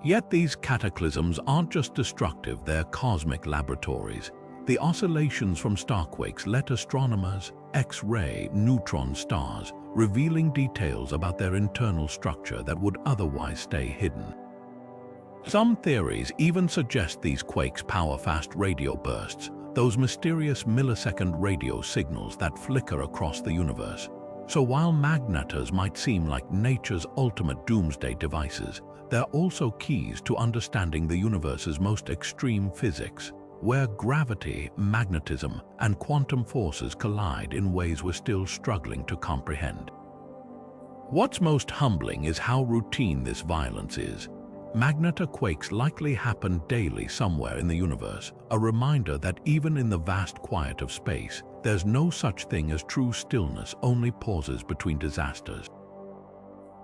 Yet these cataclysms aren't just destructive, they're cosmic laboratories. The oscillations from starquakes let astronomers X-ray neutron stars, revealing details about their internal structure that would otherwise stay hidden. Some theories even suggest these quakes power fast radio bursts, those mysterious millisecond radio signals that flicker across the universe. So while magnetas might seem like nature's ultimate doomsday devices, they're also keys to understanding the universe's most extreme physics, where gravity, magnetism, and quantum forces collide in ways we're still struggling to comprehend. What's most humbling is how routine this violence is. Magneta quakes likely happen daily somewhere in the universe, a reminder that even in the vast quiet of space, there's no such thing as true stillness, only pauses between disasters.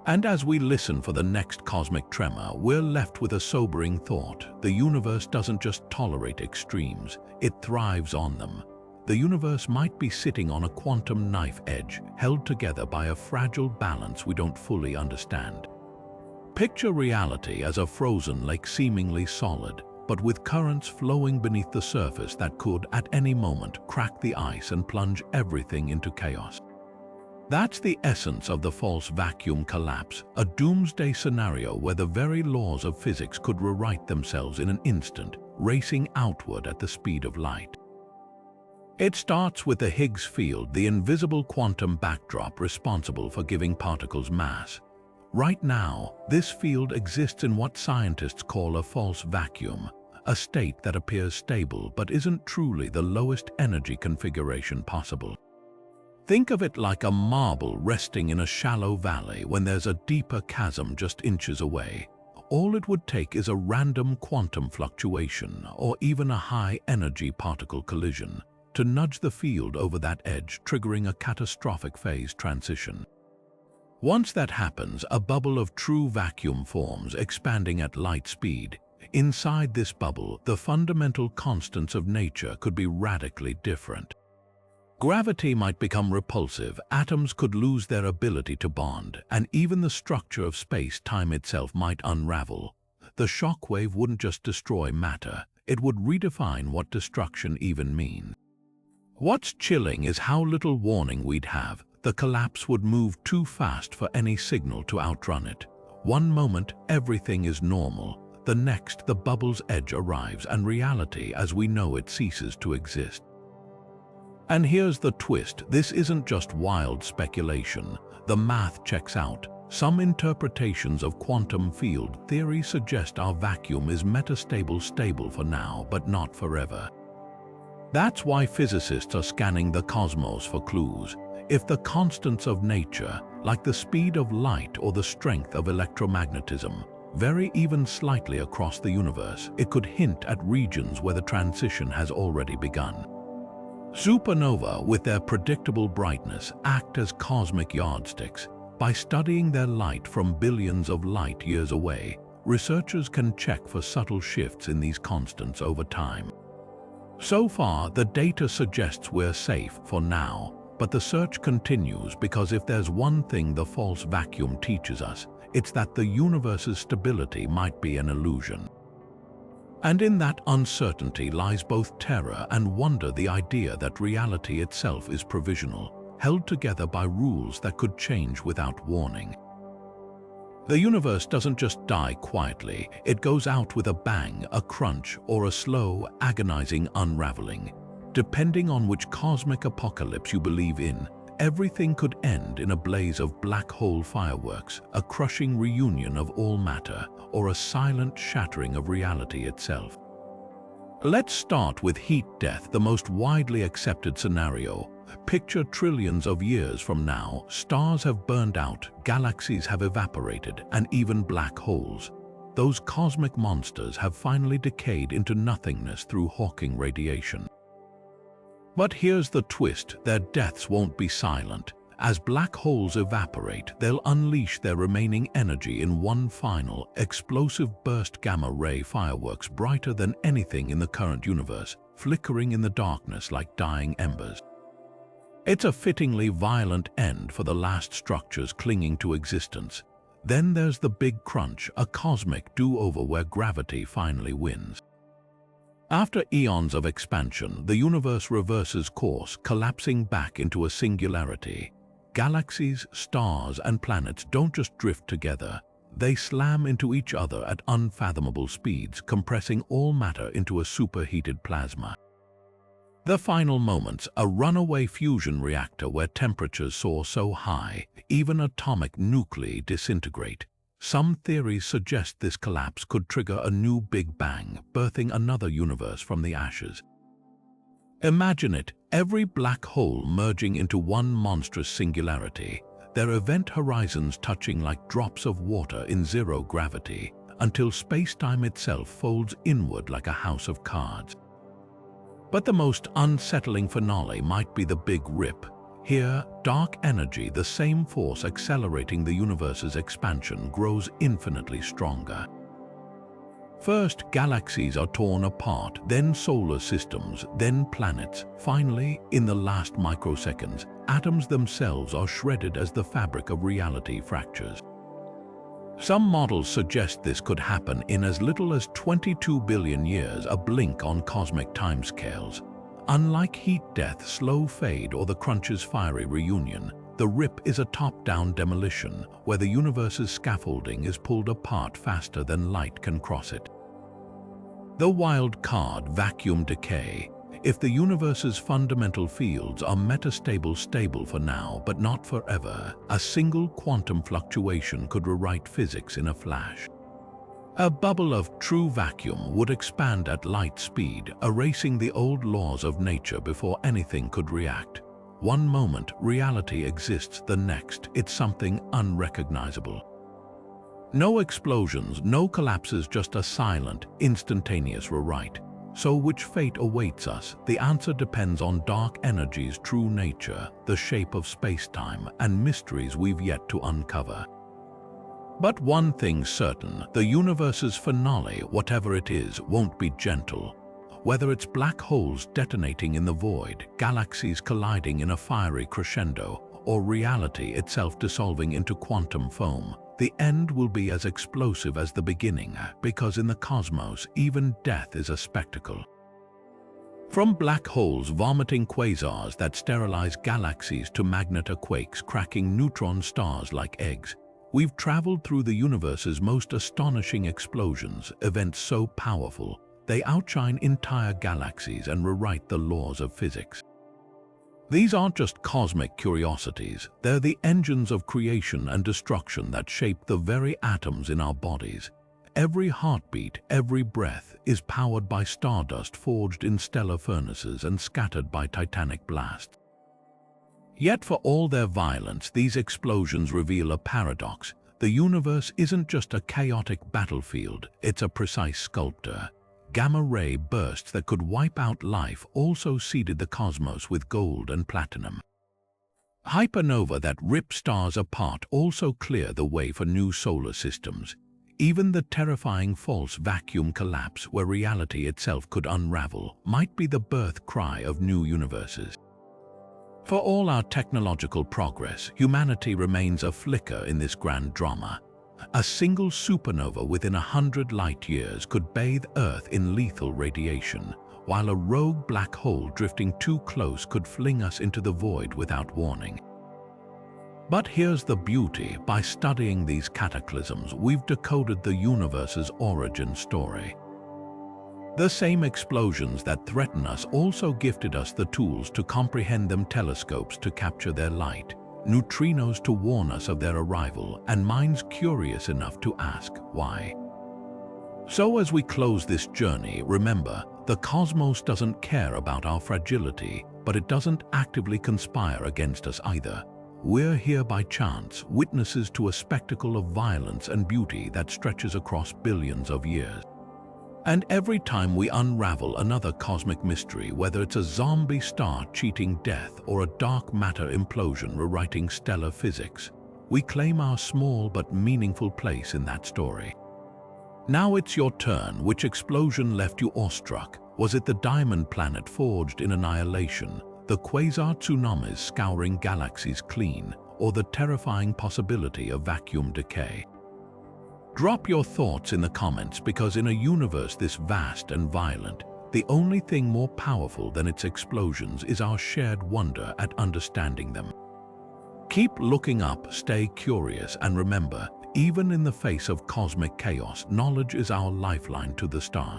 And as we listen for the next cosmic tremor, we're left with a sobering thought. The universe doesn't just tolerate extremes, it thrives on them. The universe might be sitting on a quantum knife edge, held together by a fragile balance we don't fully understand. Picture reality as a frozen lake, seemingly solid, but with currents flowing beneath the surface that could, at any moment, crack the ice and plunge everything into chaos. That's the essence of the false vacuum collapse, a doomsday scenario where the very laws of physics could rewrite themselves in an instant, racing outward at the speed of light. It starts with the Higgs field, the invisible quantum backdrop responsible for giving particles mass. Right now, this field exists in what scientists call a false vacuum, a state that appears stable but isn't truly the lowest energy configuration possible. Think of it like a marble resting in a shallow valley when there's a deeper chasm just inches away. All it would take is a random quantum fluctuation or even a high-energy particle collision to nudge the field over that edge, triggering a catastrophic phase transition. Once that happens, a bubble of true vacuum forms, expanding at light speed. Inside this bubble, the fundamental constants of nature could be radically different. Gravity might become repulsive, atoms could lose their ability to bond, and even the structure of space-time itself might unravel. The shockwave wouldn't just destroy matter, it would redefine what destruction even means. What's chilling is how little warning we'd have. The collapse would move too fast for any signal to outrun it. One moment, everything is normal. The next, the bubble's edge arrives and reality as we know it ceases to exist. And here's the twist, this isn't just wild speculation. The math checks out. Some interpretations of quantum field theory suggest our vacuum is metastable, stable for now, but not forever. That's why physicists are scanning the cosmos for clues. If the constants of nature, like the speed of light or the strength of electromagnetism, vary even slightly across the universe, it could hint at regions where the transition has already begun. Supernova, with their predictable brightness, act as cosmic yardsticks. By studying their light from billions of light years away, researchers can check for subtle shifts in these constants over time. So far, the data suggests we're safe for now, but the search continues because if there's one thing the false vacuum teaches us, it's that the universe's stability might be an illusion. And in that uncertainty lies both terror and wonder, the idea that reality itself is provisional, held together by rules that could change without warning. The universe doesn't just die quietly, it goes out with a bang, a crunch, or a slow, agonizing unraveling. Depending on which cosmic apocalypse you believe in, everything could end in a blaze of black hole fireworks, a crushing reunion of all matter, or a silent shattering of reality itself. Let's start with heat death, the most widely accepted scenario. Picture trillions of years from now, stars have burned out, galaxies have evaporated, and even black holes. Those cosmic monsters have finally decayed into nothingness through Hawking radiation. But here's the twist, their deaths won't be silent. As black holes evaporate, they'll unleash their remaining energy in one final, explosive burst, gamma-ray fireworks brighter than anything in the current universe, flickering in the darkness like dying embers. It's a fittingly violent end for the last structures clinging to existence. Then there's the big crunch, a cosmic do-over where gravity finally wins. After eons of expansion, the universe reverses course, collapsing back into a singularity. Galaxies, stars, and planets don't just drift together. They slam into each other at unfathomable speeds, compressing all matter into a superheated plasma. The final moments, a runaway fusion reactor where temperatures soar so high, even atomic nuclei disintegrate. Some theories suggest this collapse could trigger a new Big Bang, birthing another universe from the ashes. Imagine it, every black hole merging into one monstrous singularity, their event horizons touching like drops of water in zero gravity, until space-time itself folds inward like a house of cards. But the most unsettling finale might be the Big Rip. Here, dark energy, the same force accelerating the universe's expansion, grows infinitely stronger. First, galaxies are torn apart, then solar systems, then planets. Finally, in the last microseconds, atoms themselves are shredded as the fabric of reality fractures. Some models suggest this could happen in as little as 22 billion years, a blink on cosmic timescales. Unlike heat death, slow fade, or the Crunch's fiery reunion, the rip is a top-down demolition, where the universe's scaffolding is pulled apart faster than light can cross it. The wild card, vacuum decay. If the universe's fundamental fields are stable for now but not forever, a single quantum fluctuation could rewrite physics in a flash. A bubble of true vacuum would expand at light speed, erasing the old laws of nature before anything could react. One moment reality exists, the next it's something unrecognizable. No explosions, no collapses, just a silent, instantaneous rewrite. So which fate awaits us? The answer depends on dark energy's true nature, the shape of space-time, and mysteries we've yet to uncover. But one thing's certain, the universe's finale, whatever it is, won't be gentle. Whether it's black holes detonating in the void, galaxies colliding in a fiery crescendo, or reality itself dissolving into quantum foam, the end will be as explosive as the beginning, because in the cosmos, even death is a spectacle. From black holes vomiting quasars that sterilize galaxies to magnetoquakes cracking neutron stars like eggs, we've traveled through the universe's most astonishing explosions, events so powerful, they outshine entire galaxies and rewrite the laws of physics. These aren't just cosmic curiosities, they're the engines of creation and destruction that shape the very atoms in our bodies. Every heartbeat, every breath is powered by stardust forged in stellar furnaces and scattered by titanic blasts. Yet for all their violence, these explosions reveal a paradox. The universe isn't just a chaotic battlefield, it's a precise sculptor. Gamma-ray bursts that could wipe out life also seeded the cosmos with gold and platinum. Hypernovae that rip stars apart also clear the way for new solar systems. Even the terrifying false vacuum collapse, where reality itself could unravel, might be the birth cry of new universes. For all our technological progress, humanity remains a flicker in this grand drama. A single supernova within 100 light-years could bathe Earth in lethal radiation, while a rogue black hole drifting too close could fling us into the void without warning. But here's the beauty: by studying these cataclysms, we've decoded the universe's origin story. The same explosions that threaten us also gifted us the tools to comprehend them, telescopes to capture their light, neutrinos to warn us of their arrival, and minds curious enough to ask why. So as we close this journey, remember, the cosmos doesn't care about our fragility, but it doesn't actively conspire against us either. We're here by chance, witnesses to a spectacle of violence and beauty that stretches across billions of years. And every time we unravel another cosmic mystery, whether it's a zombie star cheating death or a dark matter implosion rewriting stellar physics, we claim our small but meaningful place in that story. Now it's your turn. Which explosion left you awestruck? Was it the diamond planet forged in annihilation, the quasar tsunamis scouring galaxies clean, or the terrifying possibility of vacuum decay? Drop your thoughts in the comments, because in a universe this vast and violent, the only thing more powerful than its explosions is our shared wonder at understanding them. Keep looking up, stay curious, and remember, even in the face of cosmic chaos, knowledge is our lifeline to the stars.